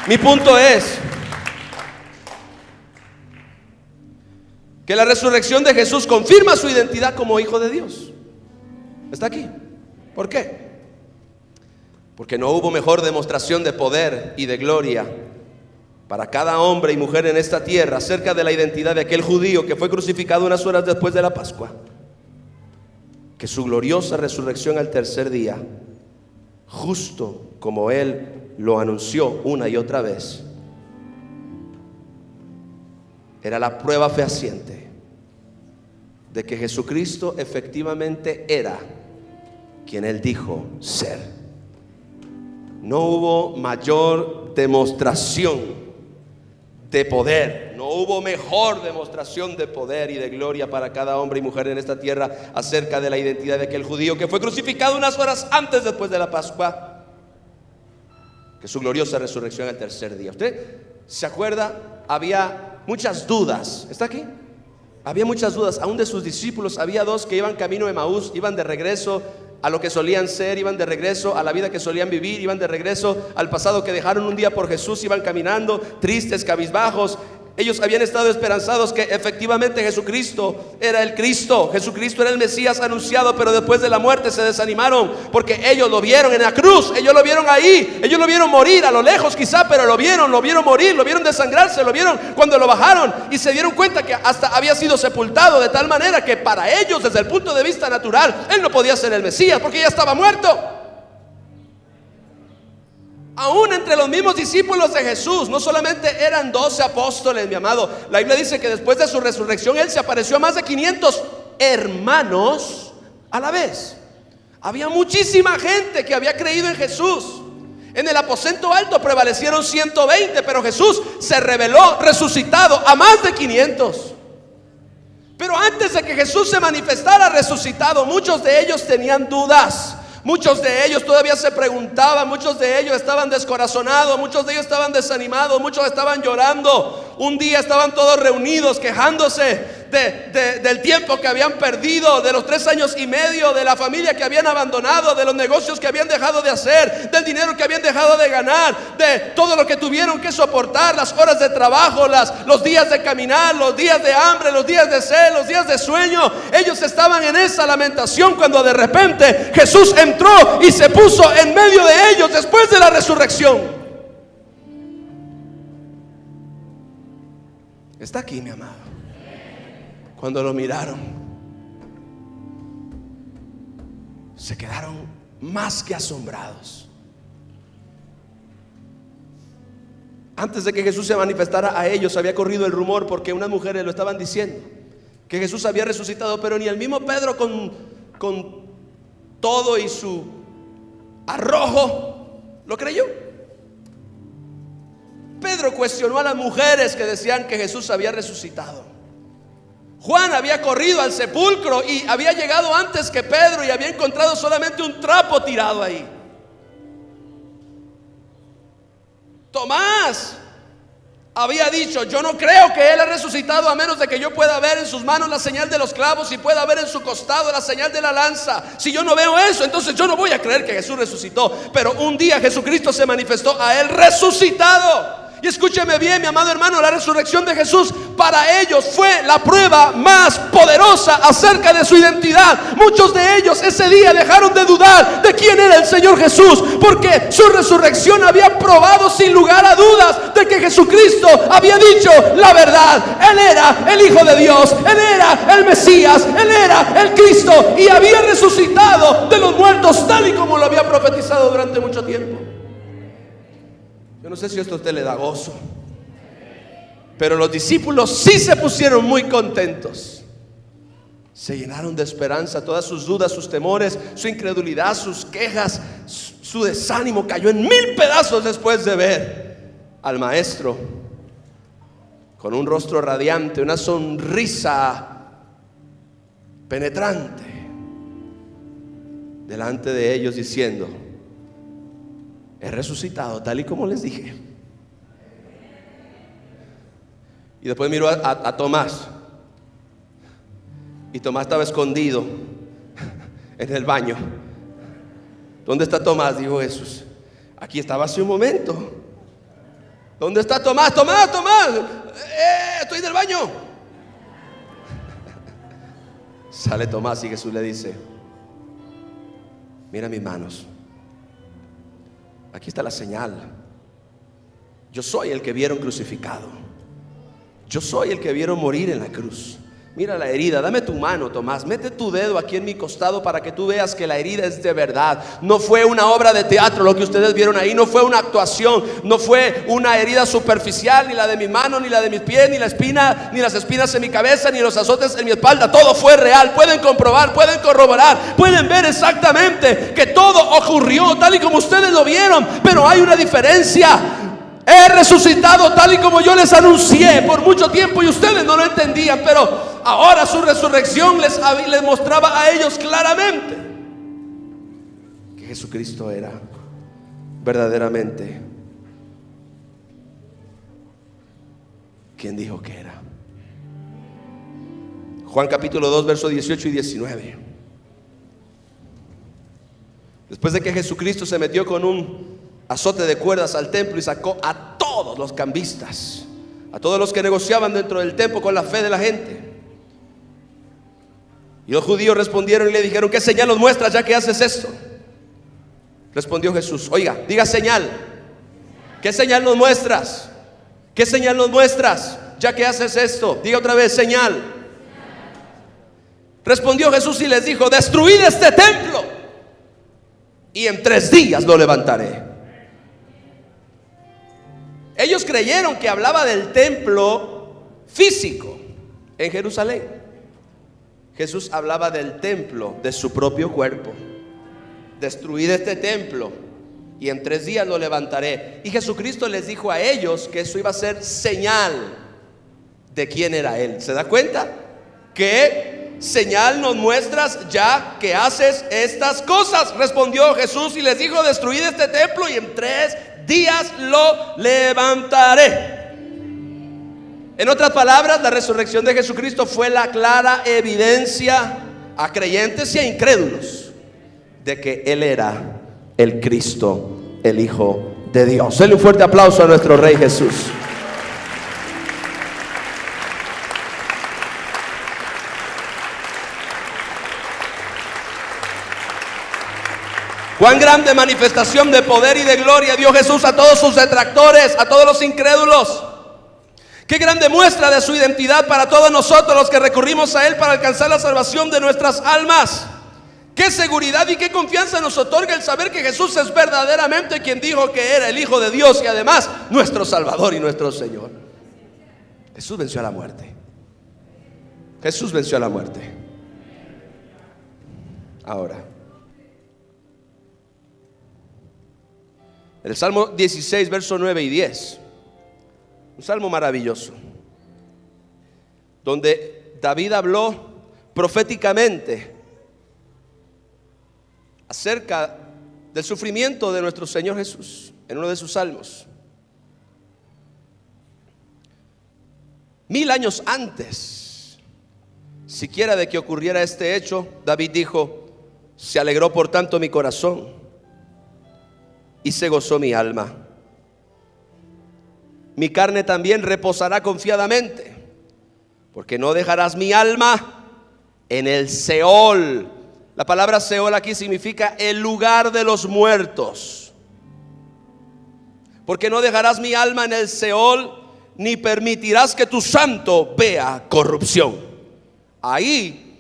Speaker 1: mi punto es que la resurrección de Jesús confirma su identidad como Hijo de Dios. Está aquí. ¿Por qué? Porque no hubo mejor demostración de poder y de gloria para cada hombre y mujer en esta tierra acerca de la identidad de aquel judío que fue crucificado unas horas después de la Pascua, que su gloriosa resurrección al tercer día, justo como Él lo anunció una y otra vez, era la prueba fehaciente de que Jesucristo efectivamente era quien Él dijo ser. No hubo mayor demostración de poder, no hubo mejor demostración de poder y de gloria para cada hombre y mujer en esta tierra acerca de la identidad de aquel judío que fue crucificado unas horas antes después de la Pascua, que su gloriosa resurrección al tercer día. ¿Usted se acuerda? Había muchas dudas. ¿Está aquí? Había muchas dudas, aún de sus discípulos. Había dos que iban camino de Emaús, iban de regreso a lo que solían ser, iban de regreso a la vida que solían vivir, iban de regreso al pasado que dejaron un día por Jesús, iban caminando tristes, cabizbajos. Ellos habían estado esperanzados que efectivamente Jesucristo era el Cristo, Jesucristo era el Mesías anunciado, pero después de la muerte se desanimaron porque ellos lo vieron en la cruz, ellos lo vieron ahí, ellos lo vieron morir a lo lejos quizá, pero lo vieron morir, lo vieron desangrarse, lo vieron cuando lo bajaron y se dieron cuenta que hasta había sido sepultado, de tal manera que para ellos, desde el punto de vista natural, Él no podía ser el Mesías porque ya estaba muerto. Aún entre los mismos discípulos de Jesús, no solamente eran 12 apóstoles, mi amado. La Biblia dice que después de su resurrección Él se apareció a más de 500 hermanos a la vez. Había muchísima gente que había creído en Jesús. En el aposento alto prevalecieron 120, pero Jesús se reveló resucitado a más de 500. Pero antes de que Jesús se manifestara resucitado, muchos de ellos tenían dudas. Muchos de ellos todavía se preguntaban, muchos de ellos estaban descorazonados, muchos de ellos estaban desanimados, muchos estaban llorando. Un día estaban todos reunidos quejándose del tiempo que habían perdido, de los 3 años y medio, de la familia que habían abandonado, de los negocios que habían dejado de hacer, del dinero que habían dejado de ganar, de todo lo que tuvieron que soportar, las horas de trabajo, los días de caminar, los días de hambre, los días de sed, los días de sueño. Ellos estaban en esa lamentación cuando de repente Jesús entró y se puso en medio de ellos después de la resurrección. Está aquí, mi amado. Cuando lo miraron, se quedaron más que asombrados. Antes de que Jesús se manifestara a ellos, había corrido el rumor, porque unas mujeres lo estaban diciendo, que Jesús había resucitado, pero ni el mismo Pedro con todo y su arrojo lo creyó. Pedro cuestionó a las mujeres que decían que Jesús había resucitado. Juan había corrido al sepulcro y había llegado antes que Pedro y había encontrado solamente un trapo tirado ahí. Tomás había dicho: yo no creo que Él ha resucitado a menos de que yo pueda ver en sus manos la señal de los clavos y pueda ver en su costado la señal de la lanza. Si yo no veo eso, entonces yo no voy a creer que Jesús resucitó. Pero un día Jesucristo se manifestó a él resucitado. Y escúcheme bien, mi amado hermano, la resurrección de Jesús para ellos fue la prueba más poderosa acerca de su identidad. Muchos de ellos ese día dejaron de dudar de quién era el Señor Jesús, porque su resurrección había probado sin lugar a dudas de que Jesucristo había dicho la verdad. Él era el Hijo de Dios, Él era el Mesías, Él era el Cristo y había resucitado de los muertos tal y como lo había profetizado durante mucho tiempo. Yo no sé si esto a usted le da gozo, pero los discípulos sí se pusieron muy contentos. Se llenaron de esperanza. Todas sus dudas, sus temores, su incredulidad, sus quejas, su desánimo cayó en 1000 pedazos después de ver al Maestro con un rostro radiante, una sonrisa penetrante delante de ellos, diciendo: he resucitado tal y como les dije. Y después miró a Tomás, y Tomás estaba escondido en el baño. ¿Dónde está Tomás?, dijo Jesús. Aquí estaba hace un momento. ¿Dónde está Tomás? Tomás, estoy en el baño. Sale Tomás y Jesús le dice: mira mis manos, aquí está la señal. Yo soy el que vieron crucificado. Yo soy el que vieron morir en la cruz. Mira la herida, dame tu mano, Tomás, mete tu dedo aquí en mi costado para que tú veas que la herida es de verdad. No fue una obra de teatro lo que ustedes vieron ahí, no fue una actuación, no fue una herida superficial, ni la de mi mano, ni la de mis pies, ni la espina, ni las espinas en mi cabeza, ni los azotes en mi espalda. Todo fue real. Pueden comprobar, pueden corroborar, pueden ver exactamente que todo ocurrió tal y como ustedes lo vieron. Pero hay una diferencia. He resucitado tal y como yo les anuncié por mucho tiempo y ustedes no lo entendían, pero ahora su resurrección les mostraba a ellos claramente que Jesucristo era verdaderamente quien dijo que era. Juan capítulo 2, versos 18 y 19. Después de que Jesucristo se metió con un azote de cuerdas al templo y sacó a todos los cambistas, a todos los que negociaban dentro del templo con la fe de la gente. Y los judíos respondieron y le dijeron: ¿qué señal nos muestras ya que haces esto? Respondió Jesús: oiga, diga señal. ¿Qué señal nos muestras? ¿Qué señal nos muestras ya que haces esto? Diga otra vez: señal. Respondió Jesús y les dijo: destruid este templo y en 3 días lo levantaré. Ellos creyeron que hablaba del templo físico en Jerusalén. Jesús hablaba del templo de su propio cuerpo. Destruid este templo y en 3 días lo levantaré. Y Jesucristo les dijo a ellos que eso iba a ser señal de quién era Él. ¿Se da cuenta? ¿Qué señal nos muestras ya que haces estas cosas? Respondió Jesús y les dijo: destruid este templo y en 3 días lo levantaré. En otras palabras, la resurrección de Jesucristo fue la clara evidencia a creyentes y a incrédulos de que Él era el Cristo, el Hijo de Dios. Denle un fuerte aplauso a nuestro Rey Jesús. Cuán grande manifestación de poder y de gloria dio Jesús a todos sus detractores, a todos los incrédulos. Qué grande muestra de su identidad para todos nosotros los que recurrimos a Él para alcanzar la salvación de nuestras almas. Qué seguridad y qué confianza nos otorga el saber que Jesús es verdaderamente quien dijo que era el Hijo de Dios y además nuestro Salvador y nuestro Señor. Jesús venció a la muerte. Jesús venció a la muerte. Ahora, el Salmo 16, versos 9 y 10, un salmo maravilloso, donde David habló proféticamente acerca del sufrimiento de nuestro Señor Jesús en uno de sus salmos. 1000 años antes siquiera de que ocurriera este hecho, David dijo: se alegró por tanto mi corazón y se gozó mi alma. Mi carne también reposará confiadamente, porque no dejarás mi alma en el Seol. La palabra Seol aquí significa el lugar de los muertos. Porque no dejarás mi alma en el Seol, ni permitirás que tu santo vea corrupción. Ahí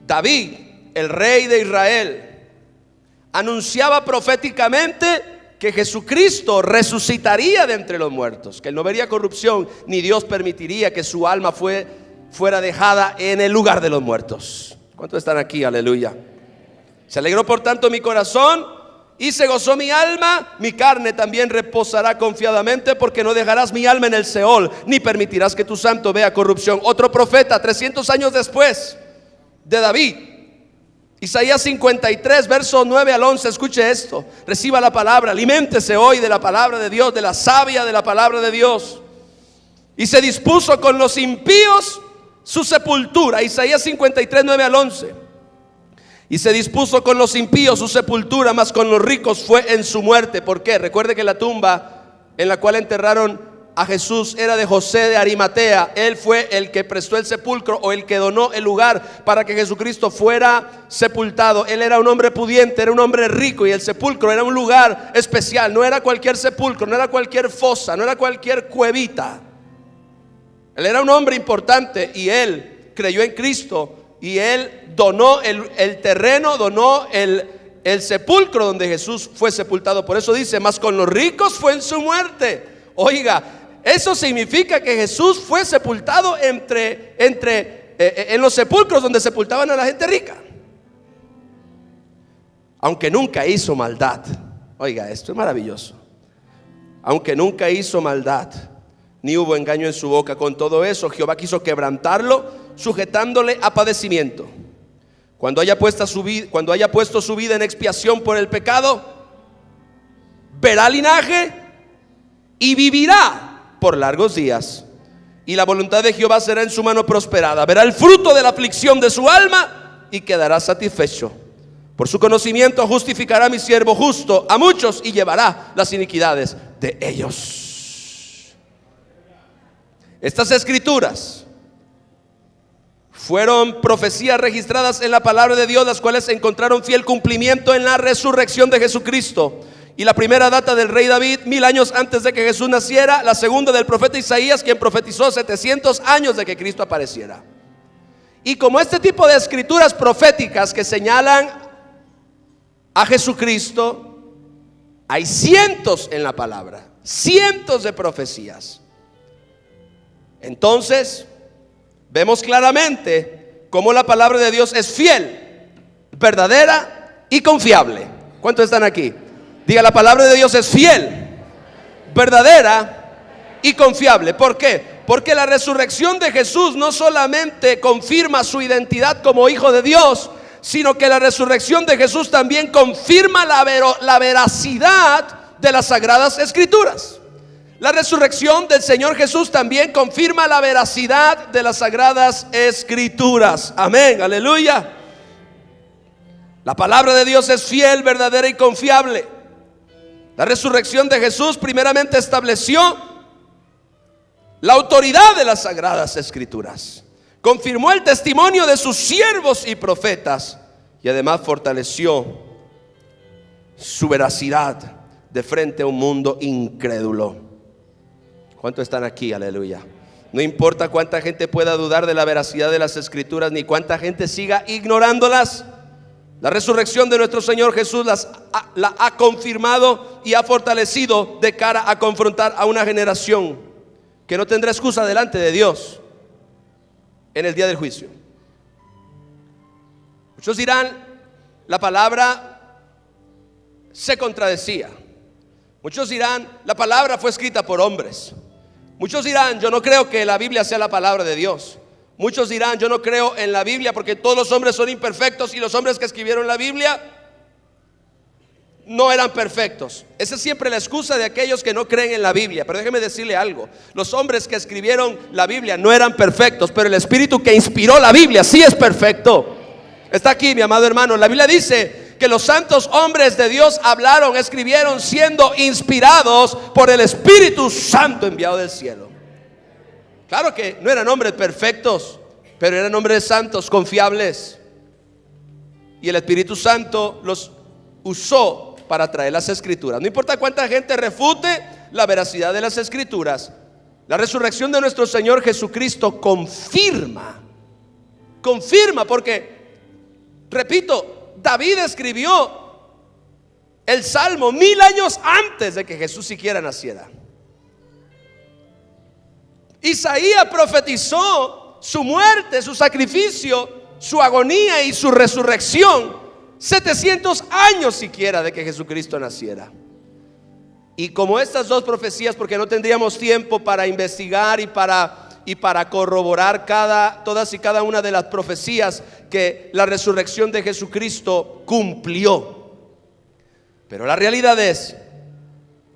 Speaker 1: David, el rey de Israel, anunciaba proféticamente que Jesucristo resucitaría de entre los muertos, que él no vería corrupción, ni Dios permitiría que su alma fuera dejada en el lugar de los muertos. ¿Cuántos están aquí? Aleluya. Se alegró por tanto mi corazón y se gozó mi alma. Mi carne también reposará confiadamente, porque no dejarás mi alma en el Seol, ni permitirás que tu santo vea corrupción. Otro profeta 300 años después de David, Isaías 53, versos 9 al 11. Escuche esto, reciba la palabra, aliméntese hoy de la palabra de Dios, de la savia de la palabra de Dios. Y se dispuso con los impíos su sepultura. Isaías 53, 9 al 11. Y se dispuso con los impíos su sepultura, mas con los ricos fue en su muerte. ¿Por qué? Recuerde que la tumba en la cual enterraron a Jesús era de José de Arimatea. Él fue el que prestó el sepulcro, o el que donó el lugar para que Jesucristo fuera sepultado. Él era un hombre pudiente, era un hombre rico, y el sepulcro era un lugar especial. No era cualquier sepulcro, no era cualquier fosa, no era cualquier cuevita. Él era un hombre importante, y él creyó en Cristo, y él donó el terreno, donó el sepulcro donde Jesús fue sepultado. Por eso dice: mas con los ricos fue en su muerte. Oiga, eso significa que Jesús fue sepultado en los sepulcros donde sepultaban a la gente rica, aunque nunca hizo maldad. Oiga, esto es maravilloso. Aunque nunca hizo maldad, ni hubo engaño en su boca. Con todo eso, Jehová quiso quebrantarlo, sujetándole a padecimiento. Cuando haya puesto su vida en expiación por el pecado, verá linaje y vivirá por largos días, y la voluntad de Jehová será en su mano prosperada. Verá el fruto de la aflicción de su alma y quedará satisfecho. Por su conocimiento justificará mi siervo justo a muchos, y llevará las iniquidades de ellos. Estas escrituras fueron profecías registradas en la palabra de Dios, las cuales encontraron fiel cumplimiento en la resurrección de Jesucristo. Y la primera data del rey David, 1000 años antes de que Jesús naciera. La segunda del profeta Isaías, quien profetizó 700 años de que Cristo apareciera. Y como este tipo de escrituras proféticas que señalan a Jesucristo, hay cientos en la palabra, cientos de profecías. Entonces vemos claramente cómo la palabra de Dios es fiel, verdadera y confiable. ¿Cuántos están aquí? Diga: la palabra de Dios es fiel, verdadera y confiable. ¿Por qué? Porque la resurrección de Jesús no solamente confirma su identidad como hijo de Dios, sino que la resurrección de Jesús también confirma la veracidad de las sagradas escrituras. La resurrección del Señor Jesús también confirma la veracidad de las sagradas escrituras. Amén, aleluya. La palabra de Dios es fiel, verdadera y confiable. La resurrección de Jesús primeramente estableció la autoridad de las sagradas escrituras, confirmó el testimonio de sus siervos y profetas, y además fortaleció su veracidad de frente a un mundo incrédulo. ¿Cuántos están aquí? Aleluya. No importa cuánta gente pueda dudar de la veracidad de las escrituras, ni cuánta gente siga ignorándolas, la resurrección de nuestro Señor Jesús la ha confirmado y ha fortalecido de cara a confrontar a una generación que no tendrá excusa delante de Dios en el día del juicio. Muchos dirán: la palabra se contradecía. Muchos dirán: la palabra fue escrita por hombres. Muchos dirán: yo no creo que la Biblia sea la palabra de Dios. Muchos dirán, yo no creo en la Biblia porque todos los hombres son imperfectos y los hombres que escribieron la Biblia no eran perfectos. Esa es siempre la excusa de aquellos que no creen en la Biblia. Pero déjeme decirle algo: los hombres que escribieron la Biblia no eran perfectos, pero el espíritu que inspiró la Biblia sí es perfecto. Está aquí, mi amado hermano. La Biblia dice que los santos hombres de Dios hablaron, escribieron siendo inspirados por el Espíritu Santo enviado del cielo. Claro que no eran hombres perfectos, pero eran hombres santos, confiables. Y el Espíritu Santo los usó para traer las escrituras. No importa cuánta gente refute la veracidad de las escrituras, la resurrección de nuestro Señor Jesucristo confirma, porque, repito, David escribió el Salmo 1000 años antes de que Jesús siquiera naciera. Isaías profetizó su muerte, su sacrificio, su agonía y su resurrección 700 años siquiera de que Jesucristo naciera. Y como estas dos profecías, porque no tendríamos tiempo para investigar y para corroborar todas y cada una de las profecías que la resurrección de Jesucristo cumplió. Pero la realidad es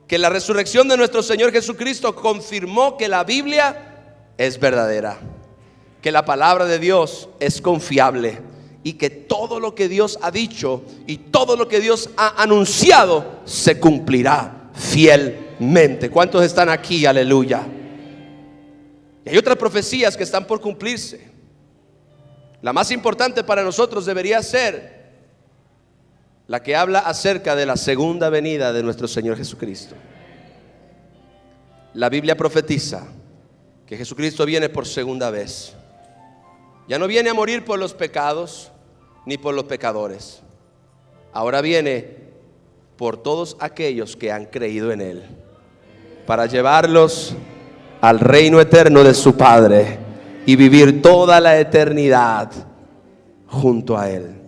Speaker 1: que la resurrección de nuestro Señor Jesucristo confirmó que la Biblia es verdadera, que la palabra de Dios es confiable y que todo lo que Dios ha dicho y todo lo que Dios ha anunciado se cumplirá fielmente. ¿Cuántos están aquí? Aleluya. Y hay otras profecías que están por cumplirse. La más importante para nosotros debería ser la que habla acerca de la segunda venida de nuestro Señor Jesucristo. La Biblia profetiza que Jesucristo viene por segunda vez. Ya no viene a morir por los pecados ni por los pecadores. Ahora viene por todos aquellos que han creído en Él, para llevarlos al reino eterno de su Padre y vivir toda la eternidad junto a Él.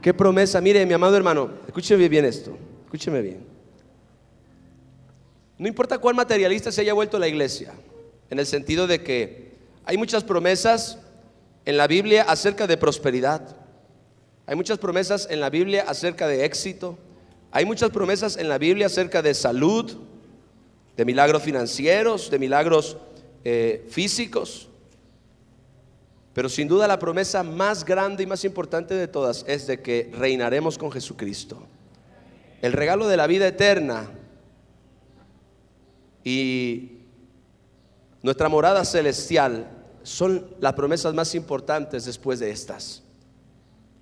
Speaker 1: Qué promesa. Mire, mi amado hermano, escúcheme bien esto, escúcheme bien. No importa cuán materialista se haya vuelto la iglesia, en el sentido de que hay muchas promesas en la Biblia acerca de prosperidad, hay muchas promesas en la Biblia acerca de éxito, hay muchas promesas en la Biblia acerca de salud, de milagros financieros, de milagros físicos. Pero sin duda la promesa más grande y más importante de todas es de que reinaremos con Jesucristo. El regalo de la vida eterna y nuestra morada celestial son las promesas más importantes después de estas.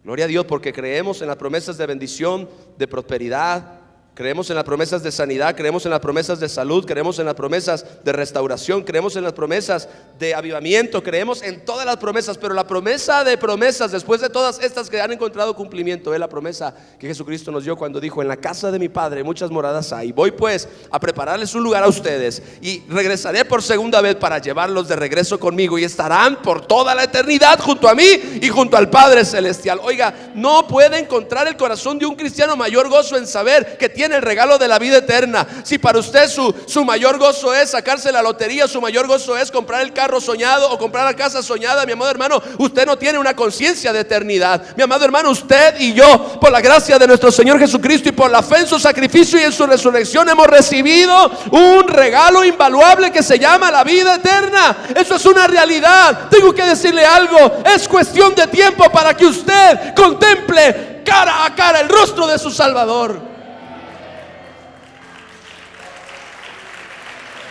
Speaker 1: Gloria a Dios, porque creemos en las promesas de bendición, de prosperidad. Creemos en las promesas de sanidad, creemos en las promesas de salud, creemos en las promesas de restauración, creemos en las promesas de avivamiento, creemos en todas las promesas. Pero la promesa de promesas, después de todas estas que han encontrado cumplimiento, es la promesa que Jesucristo nos dio cuando dijo: en la casa de mi Padre muchas moradas hay. Voy pues a prepararles un lugar a ustedes y regresaré por segunda vez para llevarlos de regreso conmigo, y estarán por toda la eternidad junto a mí y junto al Padre Celestial. Oiga, no puede encontrar el corazón de un cristiano mayor gozo en saber que tiene el regalo de la vida eterna. Si para usted su mayor gozo es sacarse la lotería, su mayor gozo es comprar el carro soñado o comprar la casa soñada, mi amado hermano, usted no tiene una conciencia de eternidad. Mi amado hermano, usted y yo, por la gracia de nuestro Señor Jesucristo y por la fe en su sacrificio y en su resurrección, hemos recibido un regalo invaluable que se llama la vida eterna. Eso es una realidad. Tengo que decirle algo: es cuestión de tiempo para que usted contemple cara a cara el rostro de su Salvador.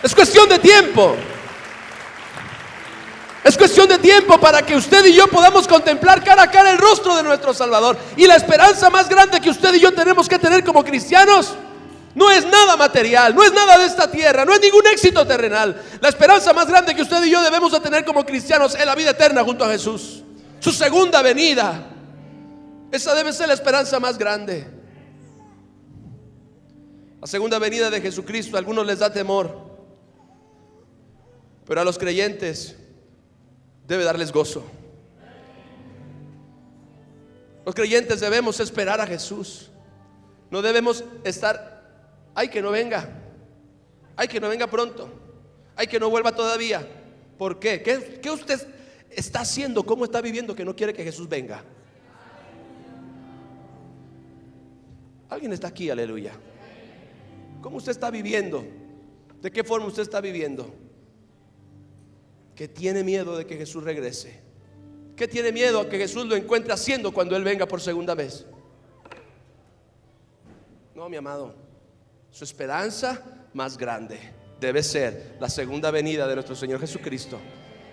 Speaker 1: Es cuestión de tiempo. Es cuestión de tiempo para que usted y yo podamos contemplar cara a cara el rostro de nuestro Salvador. Y la esperanza más grande que usted y yo tenemos que tener como cristianos no es nada material, no es nada de esta tierra, no es ningún éxito terrenal. La esperanza más grande que usted y yo debemos de tener como cristianos es la vida eterna junto a Jesús, su segunda venida. Esa debe ser la esperanza más grande. La segunda venida de Jesucristo a algunos les da temor, pero a los creyentes debe darles gozo. Los creyentes debemos esperar a Jesús. No debemos estar: ay, que no venga, ay, que no venga pronto, ay, que no vuelva todavía. ¿Por qué? ¿Qué usted está haciendo, cómo está viviendo que no quiere que Jesús venga? Alguien está aquí, aleluya. ¿Cómo usted está viviendo? ¿De qué forma usted está viviendo? ¿Qué tiene miedo de que Jesús regrese? ¿Qué tiene miedo a que Jesús lo encuentre haciendo cuando Él venga por segunda vez? No, mi amado, su esperanza más grande debe ser la segunda venida de nuestro Señor Jesucristo.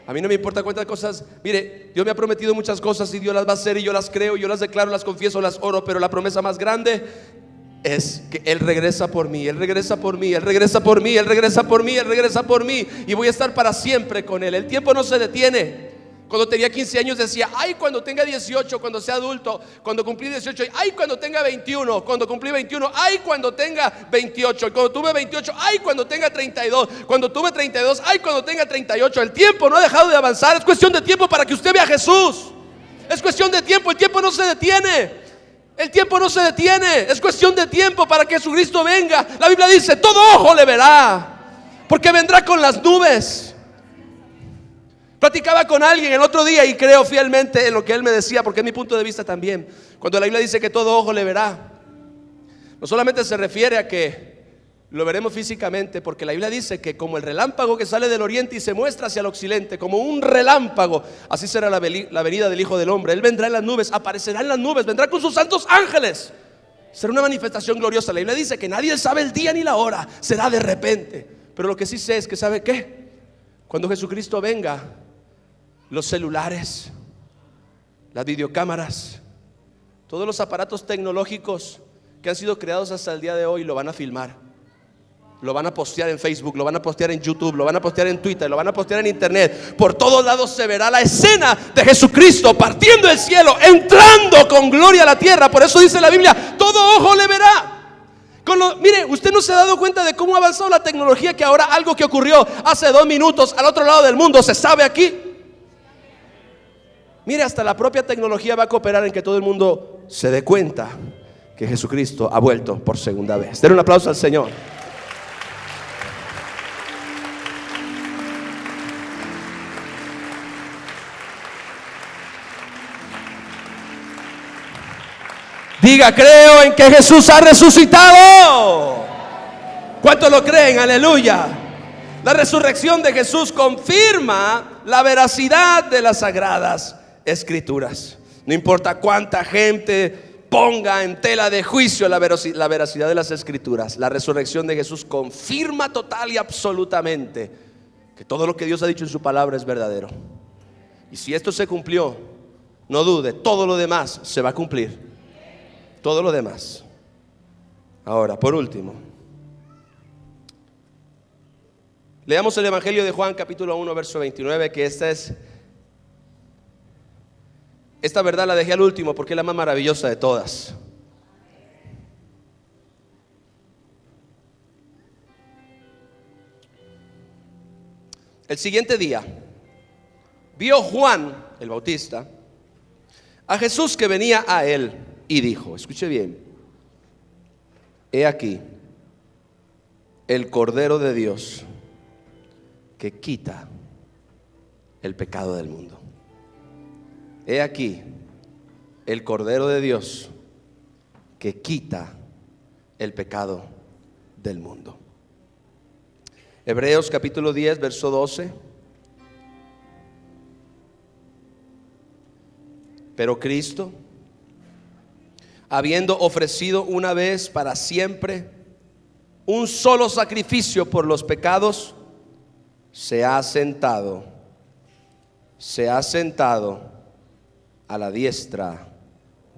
Speaker 1: A mí no me importa cuántas cosas, mire, Dios me ha prometido muchas cosas y Dios las va a hacer y yo las creo, yo las declaro, las confieso, las oro, pero la promesa más grande es que Él regresa por mí, Él regresa por mí, Él regresa por mí, Él regresa por mí, Él regresa por mí, y voy a estar para siempre con Él. El tiempo no se detiene. Cuando tenía 15 años decía, ay, cuando tenga 18, cuando sea adulto. Cuando cumplí 18, ay, cuando tenga 21. Cuando cumplí 21, ay, cuando tenga 28. Cuando tuve 28, ay, cuando tenga 32. Cuando tuve 32, ay, cuando tenga 38. El tiempo no ha dejado de avanzar. Es cuestión de tiempo para que usted vea a Jesús. Es cuestión de tiempo, el tiempo no se detiene. El tiempo no se detiene. Es cuestión de tiempo para que Jesucristo venga. La Biblia dice, todo ojo le verá, porque vendrá con las nubes. Platicaba con alguien el otro día y creo fielmente en lo que él me decía, porque es mi punto de vista también. Cuando la Biblia dice que todo ojo le verá, no solamente se refiere a que lo veremos físicamente, porque la Biblia dice que como el relámpago que sale del oriente y se muestra hacia el occidente, como un relámpago, así será la venida del Hijo del Hombre. Él vendrá en las nubes, aparecerá en las nubes, vendrá con sus santos ángeles. Será una manifestación gloriosa. La Biblia dice que nadie sabe el día ni la hora, será de repente. Pero lo que sí sé es que, ¿sabe qué? Cuando Jesucristo venga, los celulares, las videocámaras, todos los aparatos tecnológicos que han sido creados hasta el día de hoy lo van a filmar, lo van a postear en Facebook, lo van a postear en YouTube, lo van a postear en Twitter, lo van a postear en Internet. Por todos lados se verá la escena de Jesucristo partiendo el cielo, entrando con gloria a la tierra. Por eso dice la Biblia, todo ojo le verá. Mire, usted no se ha dado cuenta de cómo ha avanzado la tecnología, que ahora algo que ocurrió hace 2 minutos al otro lado del mundo se sabe aquí. Mire, hasta la propia tecnología va a cooperar en que todo el mundo se dé cuenta que Jesucristo ha vuelto por segunda vez. Den un aplauso al Señor. Diga, creo en que Jesús ha resucitado. ¿Cuántos lo creen? Aleluya. La resurrección de Jesús confirma la veracidad de las sagradas Escrituras. No importa cuánta gente ponga en tela de juicio la veracidad de las Escrituras, la resurrección de Jesús confirma total y absolutamente que todo lo que Dios ha dicho en su palabra es verdadero. Y si esto se cumplió, no dude, todo lo demás se va a cumplir. Todo lo demás. Ahora, por último, leamos el Evangelio de Juan capítulo 1 verso 29, que esta verdad la dejé al último porque es la más maravillosa de todas. El siguiente día vio Juan el Bautista a Jesús que venía a él y dijo, escuche bien, he aquí el Cordero de Dios que quita el pecado del mundo. He aquí el Cordero de Dios que quita el pecado del mundo. Hebreos capítulo 10 verso 12. Pero Cristo, habiendo ofrecido una vez para siempre un solo sacrificio por los pecados, se ha sentado a la diestra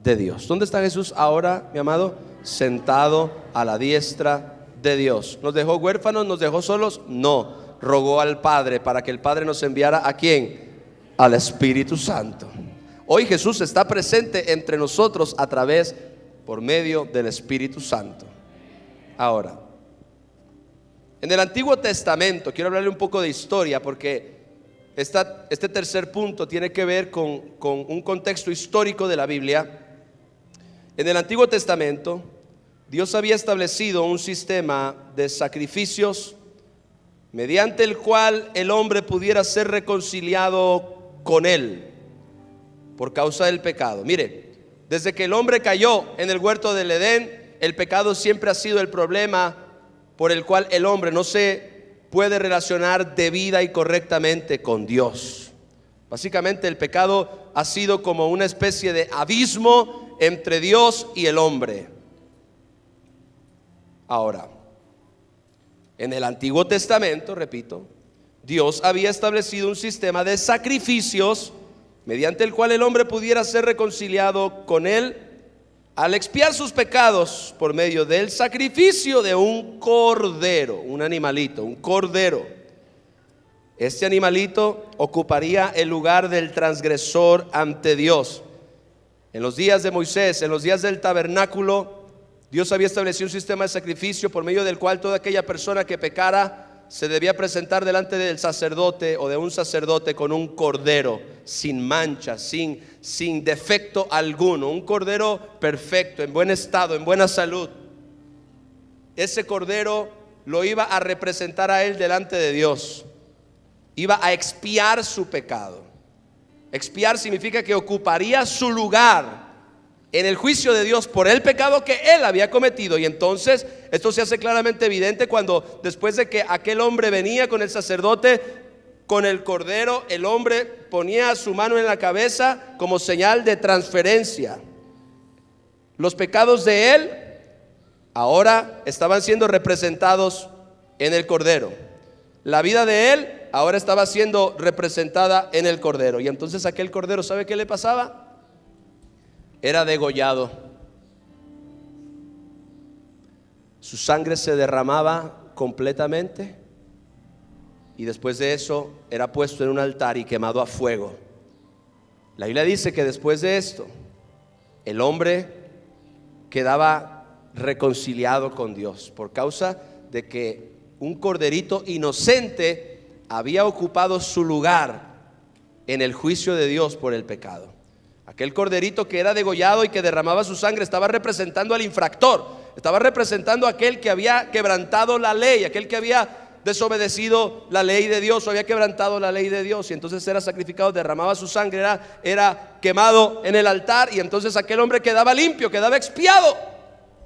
Speaker 1: de Dios. ¿Dónde está Jesús ahora, mi amado? Sentado a la diestra de Dios. ¿Nos dejó huérfanos? ¿Nos dejó solos? No, rogó al Padre para que el Padre nos enviara ¿a quién? Al Espíritu Santo. Hoy Jesús está presente entre nosotros por medio del Espíritu Santo. Ahora, en el Antiguo Testamento, quiero hablarle un poco de historia, porque este tercer punto tiene que ver con un contexto histórico de la Biblia. En el Antiguo Testamento, Dios había establecido un sistema de sacrificios mediante el cual el hombre pudiera ser reconciliado con Él por causa del pecado. Mire, desde que el hombre cayó en el huerto del Edén, el pecado siempre ha sido el problema por el cual el hombre no se puede relacionar debida y correctamente con Dios. Básicamente el pecado ha sido como una especie de abismo entre Dios y el hombre. Ahora, en el Antiguo Testamento, repito, Dios había establecido un sistema de sacrificios mediante el cual el hombre pudiera ser reconciliado con Él al expiar sus pecados por medio del sacrificio de un cordero, un animalito, un cordero. Este animalito ocuparía el lugar del transgresor ante Dios. En los días de Moisés, en los días del tabernáculo, Dios había establecido un sistema de sacrificio por medio del cual toda aquella persona que pecara se debía presentar delante del sacerdote o de un sacerdote con un cordero sin mancha, sin defecto alguno, un cordero perfecto, en buen estado, en buena salud. Ese cordero lo iba a representar a él delante de Dios, iba a expiar su pecado. Expiar significa que ocuparía su lugar en el juicio de Dios por el pecado que él había cometido. Y entonces esto se hace claramente evidente cuando, después de que aquel hombre venía con el sacerdote, con el cordero, el hombre ponía su mano en la cabeza como señal de transferencia. Los pecados de él ahora estaban siendo representados en el cordero. La vida de él ahora estaba siendo representada en el cordero. Y entonces aquel cordero, ¿sabe qué le pasaba? Era degollado. Su sangre se derramaba completamente y después de eso era puesto en un altar y quemado a fuego. La Biblia dice que después de esto el hombre quedaba reconciliado con Dios por causa de que un corderito inocente había ocupado su lugar en el juicio de Dios por el pecado. Aquel corderito que era degollado y que derramaba su sangre estaba representando al infractor, estaba representando a aquel que había quebrantado la ley, aquel que había desobedecido la ley de Dios o había quebrantado la ley de Dios, y entonces era sacrificado, derramaba su sangre, era quemado en el altar, y entonces aquel hombre quedaba limpio, quedaba expiado.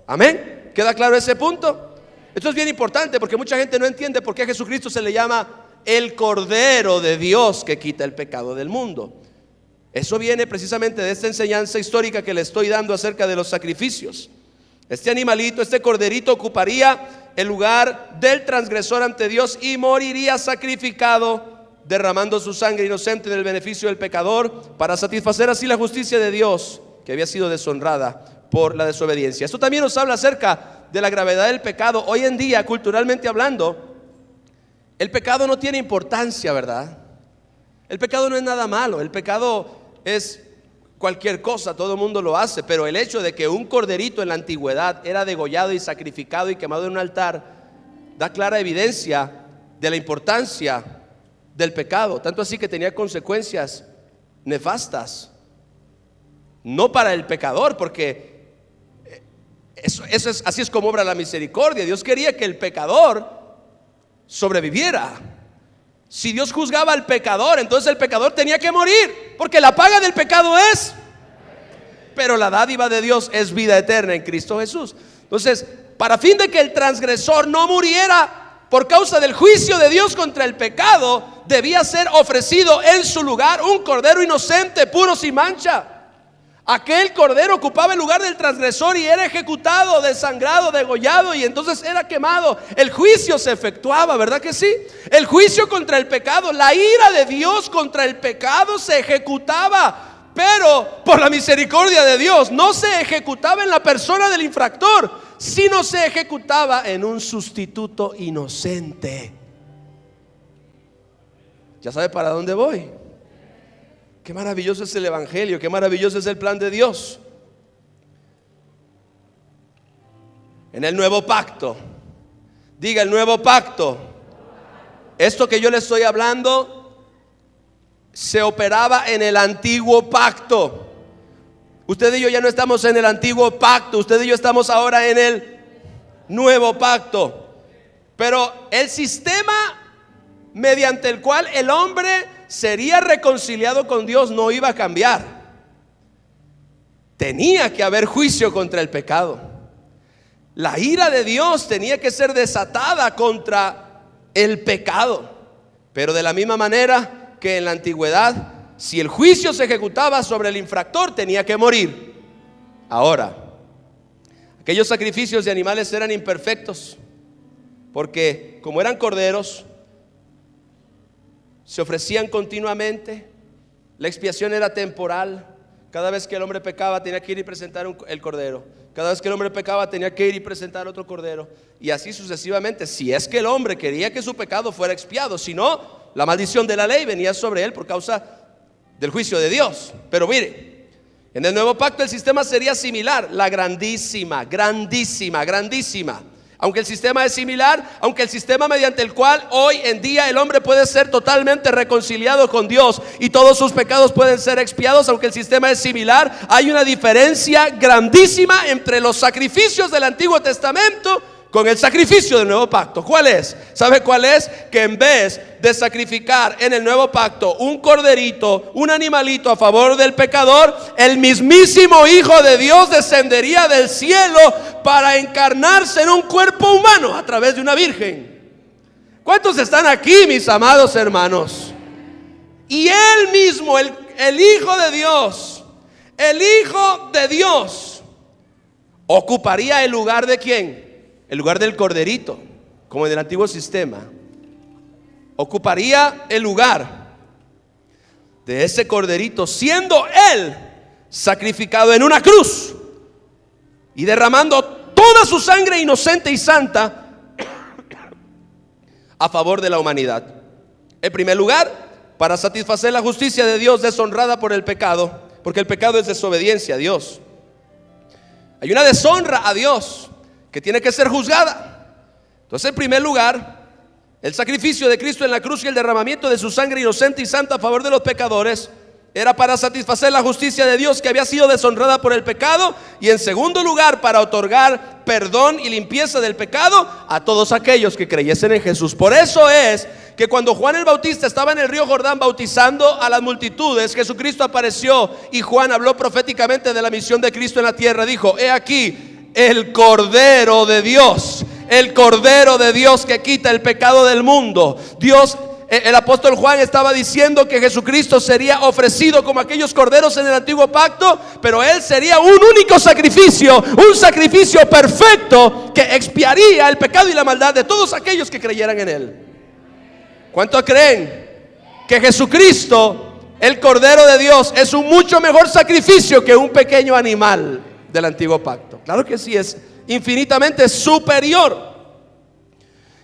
Speaker 1: Amén. ¿Queda claro ese punto? Esto es bien importante porque mucha gente no entiende por qué a Jesucristo se le llama el Cordero de Dios que quita el pecado del mundo. Eso viene precisamente de esta enseñanza histórica que le estoy dando acerca de los sacrificios. Este animalito, este corderito ocuparía el lugar del transgresor ante Dios y moriría sacrificado, derramando su sangre inocente en el beneficio del pecador, para satisfacer así la justicia de Dios, que había sido deshonrada por la desobediencia. Esto también nos habla acerca de la gravedad del pecado. Hoy en día, culturalmente hablando, el pecado no tiene importancia, ¿verdad? El pecado no es nada malo, el pecado es cualquier cosa, todo el mundo lo hace, pero el hecho de que un corderito en la antigüedad era degollado y sacrificado y quemado en un altar da clara evidencia de la importancia del pecado, tanto así que tenía consecuencias nefastas, no para el pecador, porque así es como obra la misericordia. Dios quería que el pecador sobreviviera. Si Dios juzgaba al pecador, entonces el pecador tenía que morir, porque la paga del pecado es, pero la dádiva de Dios es vida eterna en Cristo Jesús. Entonces, para fin de que el transgresor no muriera por causa del juicio de Dios contra el pecado, debía ser ofrecido en su lugar un cordero inocente, puro, sin mancha. Aquel cordero ocupaba el lugar del transgresor y era ejecutado, desangrado, degollado, y entonces era quemado. El juicio se efectuaba, ¿verdad que sí? El juicio contra el pecado, la ira de Dios contra el pecado se ejecutaba, pero por la misericordia de Dios no se ejecutaba en la persona del infractor, sino se ejecutaba en un sustituto inocente. ¿Ya sabe para dónde voy? Qué maravilloso es el evangelio, qué maravilloso es el plan de Dios. En el nuevo pacto, diga el nuevo pacto, esto que yo le estoy hablando se operaba en el antiguo pacto. Usted y yo ya no estamos en el antiguo pacto, usted y yo estamos ahora en el nuevo pacto. Pero el sistema mediante el cual el hombre sería reconciliado con Dios, no iba a cambiar. Tenía que haber juicio contra el pecado. La ira de Dios tenía que ser desatada contra el pecado. Pero de la misma manera que en la antigüedad, si el juicio se ejecutaba sobre el infractor, tenía que morir. Ahora, aquellos sacrificios de animales eran imperfectos, porque como eran corderos, se ofrecían continuamente. La expiación era temporal. Cada vez que el hombre pecaba tenía que ir y presentar el cordero. Cada vez que el hombre pecaba tenía que ir y presentar otro cordero. Y así sucesivamente, si es que el hombre quería que su pecado fuera expiado. Si no, la maldición de la ley venía sobre él por causa del juicio de Dios. Pero mire, en el nuevo pacto el sistema sería similar. La grandísima. Aunque el sistema es similar, aunque el sistema mediante el cual hoy en día el hombre puede ser totalmente reconciliado con Dios y todos sus pecados pueden ser expiados, aunque el sistema es similar, hay una diferencia grandísima entre los sacrificios del Antiguo Testamento con el sacrificio del nuevo pacto. ¿Cuál es? ¿Sabe cuál es? Que en vez de sacrificar en el nuevo pacto un corderito, un animalito a favor del pecador, el mismísimo Hijo de Dios descendería del cielo para encarnarse en un cuerpo humano a través de una virgen. ¿Cuántos están aquí, mis amados hermanos? Y Él mismo, el Hijo de Dios, ocuparía el lugar de ¿quién? El lugar del corderito, como en el antiguo sistema. Ocuparía el lugar de ese corderito, siendo Él sacrificado en una cruz y derramando toda su sangre inocente y santa a favor de la humanidad. En primer lugar, para satisfacer la justicia de Dios deshonrada por el pecado, porque el pecado es desobediencia a Dios. Hay una deshonra a Dios que tiene que ser juzgada. Entonces, en primer lugar, el sacrificio de Cristo en la cruz y el derramamiento de su sangre inocente y santa a favor de los pecadores era para satisfacer la justicia de Dios que había sido deshonrada por el pecado, y en segundo lugar para otorgar perdón y limpieza del pecado a todos aquellos que creyesen en Jesús. Por eso es que cuando Juan el Bautista estaba en el río Jordán bautizando a las multitudes, Jesucristo apareció y Juan habló proféticamente de la misión de Cristo en la tierra. Dijo: he aquí el Cordero de Dios, el Cordero de Dios que quita el pecado del mundo. El apóstol Juan estaba diciendo que Jesucristo sería ofrecido como aquellos corderos en el antiguo pacto, pero Él sería un único sacrificio, un sacrificio perfecto que expiaría el pecado y la maldad de todos aquellos que creyeran en Él. ¿Cuántos creen que Jesucristo, el Cordero de Dios, es un mucho mejor sacrificio que un pequeño animal del antiguo pacto? Claro que sí, es infinitamente superior.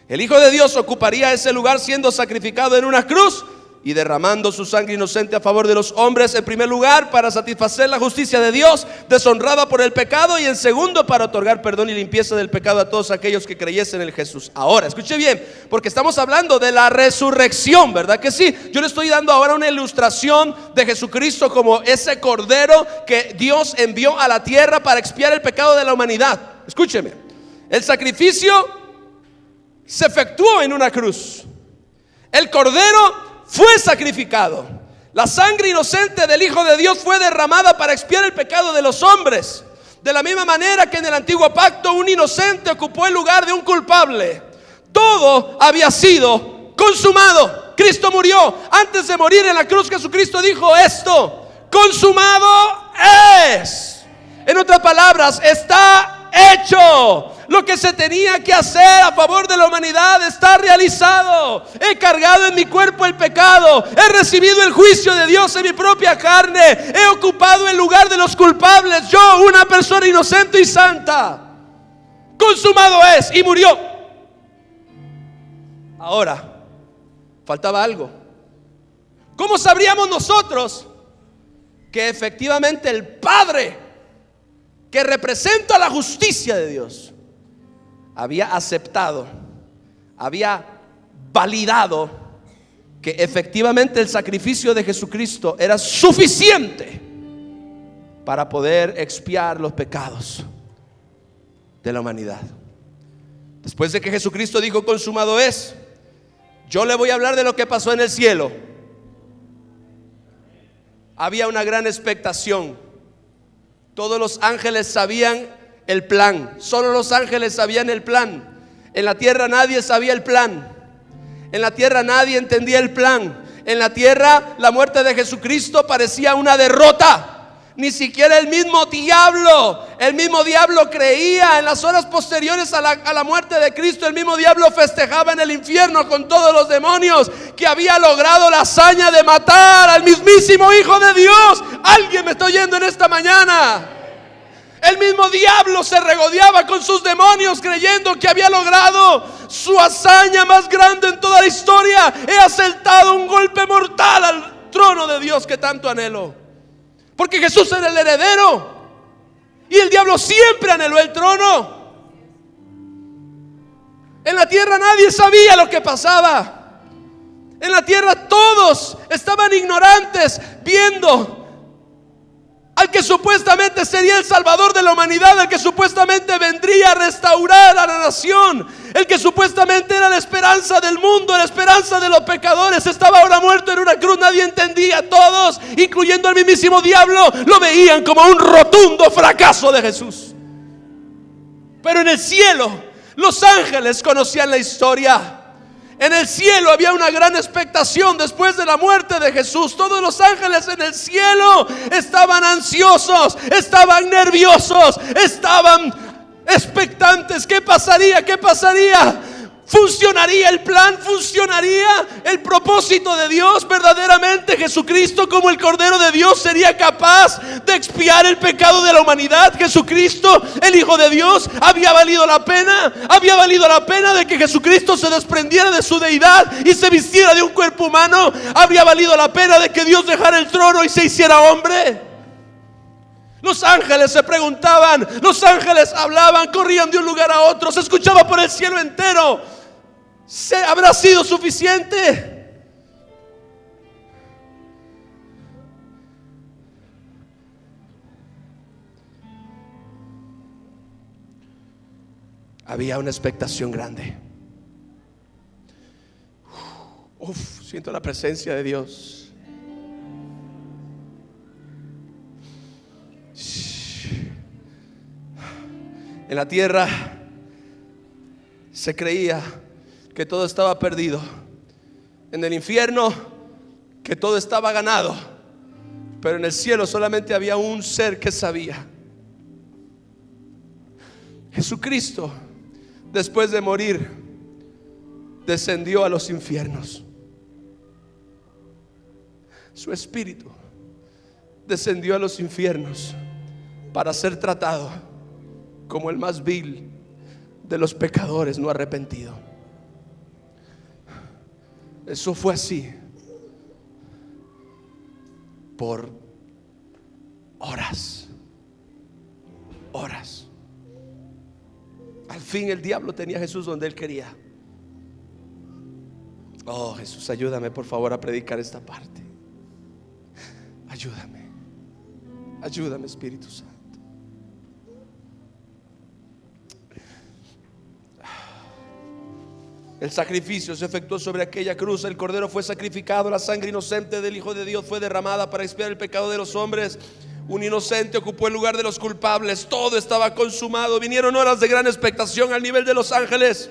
Speaker 1: El Hijo de Dios ocuparía ese lugar siendo sacrificado en una cruz y derramando su sangre inocente a favor de los hombres, en primer lugar para satisfacer la justicia de Dios deshonrada por el pecado, y en segundo para otorgar perdón y limpieza del pecado a todos aquellos que creyesen en Jesús. Ahora, escuche bien, porque estamos hablando de la resurrección, ¿verdad que sí? Yo le estoy dando ahora una ilustración de Jesucristo como ese cordero que Dios envió a la tierra para expiar el pecado de la humanidad. Escúcheme, el sacrificio se efectuó en una cruz. El cordero fue sacrificado. La sangre inocente del Hijo de Dios fue derramada para expiar el pecado de los hombres. De la misma manera que en el antiguo pacto un inocente ocupó el lugar de un culpable. Todo había sido consumado. Cristo murió. Antes de morir en la cruz, Jesucristo dijo esto: consumado es. En otras palabras, está hecho. Lo que se tenía que hacer a favor de la humanidad está realizado. He cargado en mi cuerpo el pecado. He recibido el juicio de Dios en mi propia carne. He ocupado el lugar de los culpables. Yo, una persona inocente y santa. Consumado es. Y murió. Ahora, faltaba algo. ¿Cómo sabríamos nosotros que efectivamente el Padre, que representa la justicia de Dios, había aceptado, había validado que efectivamente el sacrificio de Jesucristo era suficiente para poder expiar los pecados de la humanidad? Después de que Jesucristo dijo consumado es, yo le voy a hablar de lo que pasó en el cielo. había una gran expectación. Todos los ángeles sabían el plan. Solo los ángeles sabían el plan. En la tierra nadie sabía el plan. En la tierra nadie entendía el plan. En la tierra la muerte de Jesucristo parecía una derrota. Ni siquiera el mismo diablo creía. En las horas posteriores a la muerte de Cristo, el mismo diablo festejaba en el infierno con todos los demonios que había logrado la hazaña de matar al mismísimo Hijo de Dios. Alguien me está oyendo en esta mañana. El mismo diablo se regodeaba con sus demonios creyendo que había logrado su hazaña más grande en toda la historia. He asaltado un golpe mortal al trono de Dios que tanto anhelo. Porque Jesús era el heredero y el diablo siempre anheló el trono. En la tierra nadie sabía lo que pasaba. En la tierra todos estaban ignorantes, viendo al que supuestamente sería el salvador de la humanidad, el que supuestamente vendría a restaurar a la nación, el que supuestamente era la esperanza del mundo, la esperanza de los pecadores, estaba ahora muerto en una cruz. Nadie entendía. Todos, incluyendo al mismísimo diablo, lo veían como un rotundo fracaso de Jesús. Pero en el cielo, los ángeles conocían la historia. En el cielo había una gran expectación después de la muerte de Jesús. Todos los ángeles en el cielo estaban ansiosos, estaban nerviosos, estaban expectantes. ¿Qué pasaría? ¿Qué pasaría? ¿Funcionaría el plan? ¿Funcionaría el propósito de Dios? ¿Verdaderamente Jesucristo, como el Cordero de Dios, sería capaz de expiar el pecado de la humanidad? ¿Jesucristo, el Hijo de Dios, había valido la pena? ¿Había valido la pena de que Jesucristo se desprendiera de su deidad y se vistiera de un cuerpo humano? ¿Habría valido la pena de que Dios dejara el trono y se hiciera hombre? Los ángeles se preguntaban, los ángeles hablaban, corrían de un lugar a otro, se escuchaba por el cielo entero. ¿Habrá sido suficiente? Había una expectación grande. Siento la presencia de Dios. En la tierra se creía que todo estaba perdido. En el infierno que todo estaba ganado. Pero en el cielo solamente había un ser que sabía. Jesucristo, después de morir, descendió a los infiernos. Su espíritu descendió a los infiernos para ser tratado como el más vil de los pecadores no arrepentido. Eso fue así por horas. Al fin el diablo tenía a Jesús donde él quería. Oh, Jesús, ayúdame por favor a predicar esta parte. Ayúdame, Espíritu Santo. El sacrificio se efectuó sobre aquella cruz. El cordero fue sacrificado. La sangre inocente del Hijo de Dios fue derramada para expiar el pecado de los hombres. Un inocente ocupó el lugar de los culpables. Todo estaba consumado. Vinieron horas de gran expectación al nivel de los ángeles.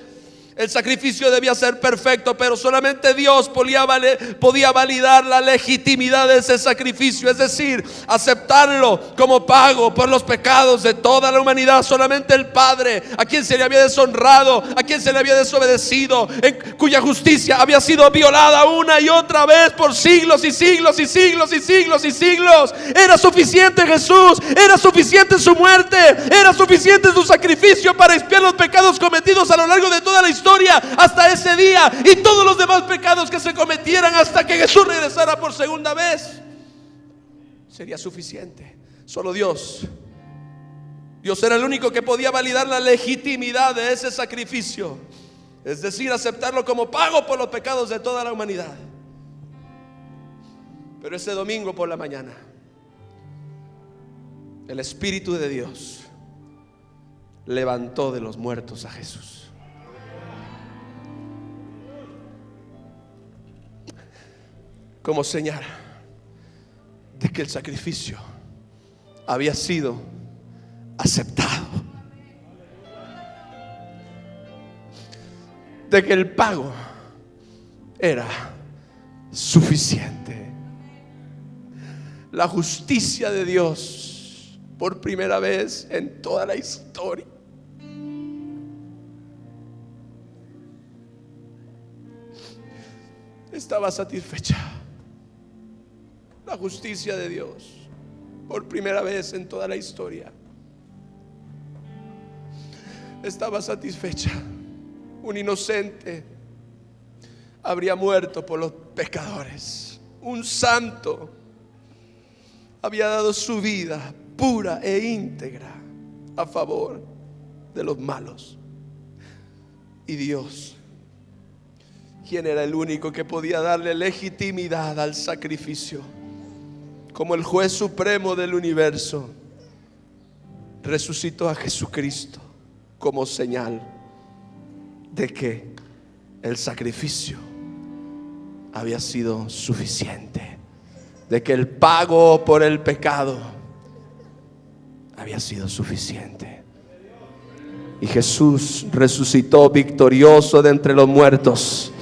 Speaker 1: El sacrificio debía ser perfecto, pero solamente Dios podía validar la legitimidad de ese sacrificio, es decir, aceptarlo como pago por los pecados de toda la humanidad. Solamente el Padre, a quien se le había deshonrado, a quien se le había desobedecido, en cuya justicia había sido violada una y otra vez por siglos y siglos y siglos y siglos y siglos. Era suficiente Jesús, era suficiente su muerte, era suficiente su sacrificio para expiar los pecados cometidos a lo largo de toda la historia hasta ese día, y todos los demás pecados que se cometieran hasta que Jesús regresara por segunda vez. Sería suficiente. Solo Dios era el único que podía validar la legitimidad de ese sacrificio, es decir, aceptarlo como pago por los pecados de toda la humanidad. Pero ese domingo por la mañana, el Espíritu de Dios levantó de los muertos a Jesús. Como señal de que el sacrificio había sido aceptado, de que el pago era suficiente. La justicia de Dios, por primera vez en toda la historia, estaba satisfecha. La justicia de Dios, por primera vez en toda la historia, estaba satisfecha. Un inocente habría muerto por los pecadores. Un santo había dado su vida pura e íntegra a favor de los malos. Y Dios, quien era el único que podía darle legitimidad al sacrificio, como el juez supremo del universo, resucitó a Jesucristo como señal de que el sacrificio había sido suficiente, de que el pago por el pecado había sido suficiente. Y Jesús resucitó victorioso de entre los muertos.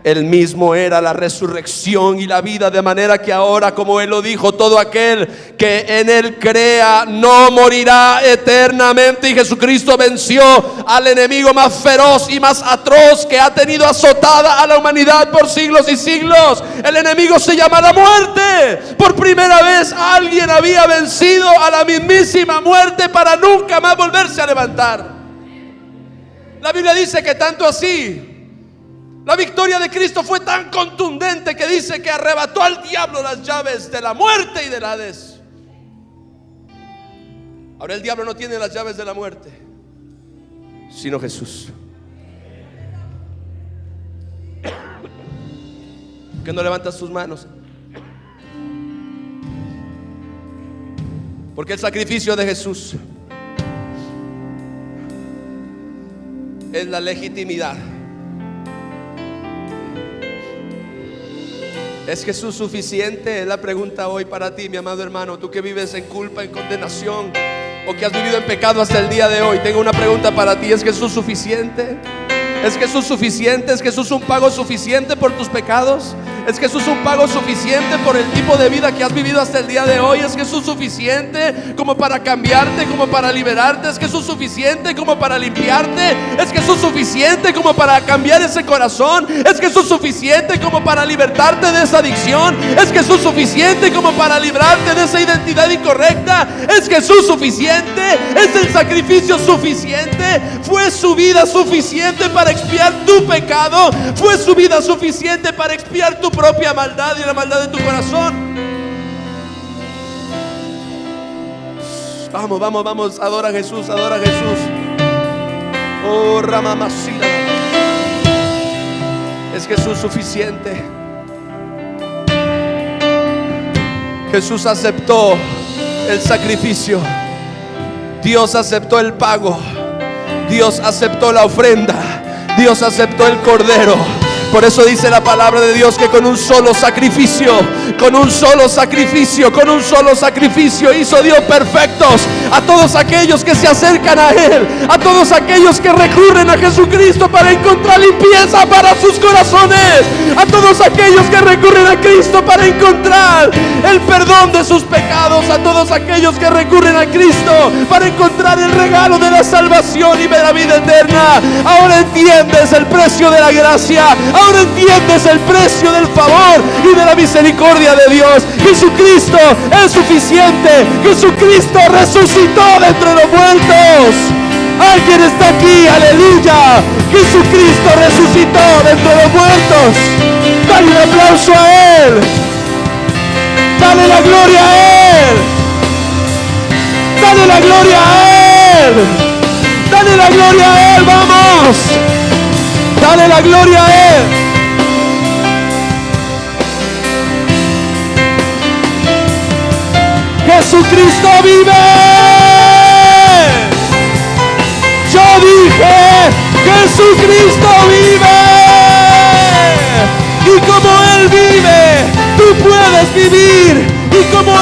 Speaker 1: Él mismo era la resurrección y la vida, de manera que ahora, como Él lo dijo, todo aquel que en Él crea no morirá eternamente. Y Jesucristo venció al enemigo más feroz y más atroz que ha tenido azotada a la humanidad por siglos y siglos. El enemigo se llama la muerte. Por primera vez alguien había vencido a la mismísima muerte para nunca más volverse a levantar. La Biblia dice que tanto así, la victoria de Cristo fue tan contundente que dice que arrebató al diablo las llaves de la muerte y del Hades. Ahora el diablo no tiene las llaves de la muerte, sino Jesús. ¿Por qué no levantas tus manos? Porque el sacrificio de Jesús es la legitimidad. ¿Es Jesús suficiente? Es la pregunta hoy para ti, mi amado hermano. Tú que vives en culpa, en condenación, o que has vivido en pecado hasta el día de hoy, tengo una pregunta para ti. ¿Es Jesús suficiente? ¿Es Jesús suficiente? ¿Es Jesús un pago suficiente por tus pecados? ¿Es Jesús un pago suficiente por el tipo de vida que has vivido hasta el día de hoy? ¿Es Jesús suficiente como para cambiarte, como para liberarte? ¿Es Jesús suficiente como para limpiarte? ¿Es Jesús suficiente como para cambiar ese corazón? ¿Es Jesús suficiente como para libertarte de esa adicción? ¿Es Jesús suficiente como para librarte de esa identidad incorrecta? ¿Es Jesús suficiente? ¿Es el sacrificio suficiente? ¿Fue su vida suficiente para expiar tu pecado? ¿Fue su vida suficiente para expiar tu propia maldad y la maldad de tu corazón? Vamos, vamos, vamos, adora a Jesús, adora a Jesús. Oh, Ramamacila. ¿Es Jesús suficiente? Jesús aceptó el sacrificio. Dios aceptó el pago. Dios aceptó la ofrenda. Dios aceptó el cordero. Por eso dice la palabra de Dios que con un solo sacrificio hizo Dios perfectos a todos aquellos que se acercan a Él, a todos aquellos que recurren a Jesucristo para encontrar limpieza para sus corazones, a todos aquellos que recurren a Cristo para encontrar el perdón de sus pecados, a todos aquellos que recurren a Cristo para encontrar el regalo de la salvación y de la vida eterna. Ahora entiendes el precio de la gracia. Ahora entiendes el precio del favor y de la misericordia de Dios. Jesucristo es suficiente. Jesucristo resucitó de entre los muertos. Alguien está aquí, aleluya. Jesucristo resucitó de entre los muertos. Dale un aplauso a Él. Dale la gloria a Él. Dale la gloria a Él. Dale la gloria a Él, vamos. Dale la gloria a Él. Jesucristo vive. Yo dije, Jesucristo vive. Y como Él vive, tú puedes vivir. Y como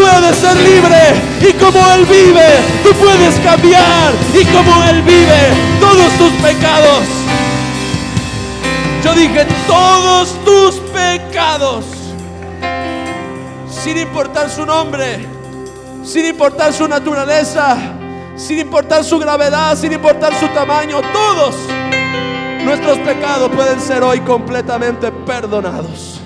Speaker 1: puedes ser libre. Y como Él vive, tú puedes cambiar. Y como Él vive, todos tus pecados. Yo dije todos tus pecados. Sin importar su nombre, sin importar su naturaleza, sin importar su gravedad, sin importar su tamaño, todos nuestros pecados pueden ser hoy completamente perdonados.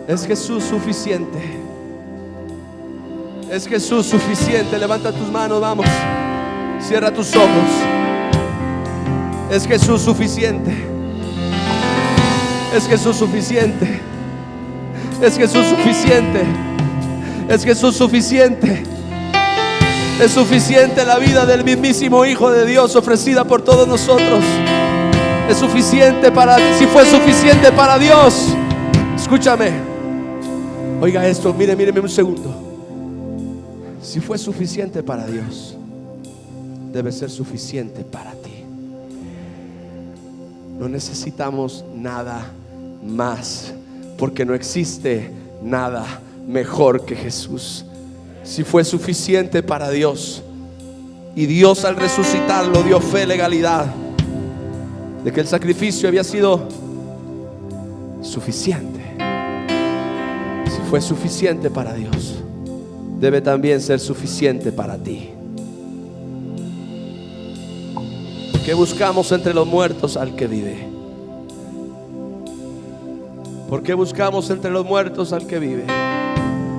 Speaker 1: Es Jesús suficiente. Es Jesús suficiente. Levanta tus manos, vamos. Cierra tus ojos. Es Jesús suficiente. Es Jesús suficiente. Es Jesús suficiente. Es Jesús suficiente. Es suficiente la vida del mismísimo Hijo de Dios ofrecida por todos nosotros. Es suficiente para, si fue suficiente para Dios, escúchame, oiga esto, míreme un segundo. Si fue suficiente para Dios, debe ser suficiente para ti. No necesitamos nada más, porque no existe nada mejor que Jesús. Si fue suficiente para Dios, y Dios al resucitarlo dio fe, legalidad de que el sacrificio había sido suficiente. Si fue suficiente para Dios, debe también ser suficiente para ti. ¿Por qué buscamos entre los muertos al que vive? ¿Por qué buscamos entre los muertos al que vive?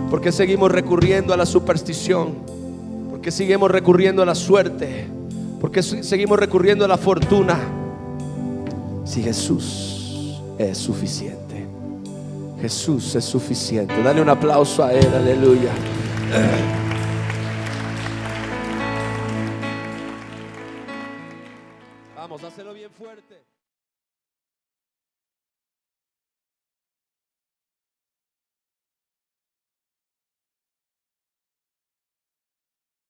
Speaker 1: ¿Por qué seguimos recurriendo a la superstición? ¿Por qué seguimos recurriendo a la suerte? ¿Por qué seguimos recurriendo a la fortuna? Si Jesús es suficiente. Jesús es suficiente. Dale un aplauso a Él, aleluya. Vamos a hacerlo bien fuerte.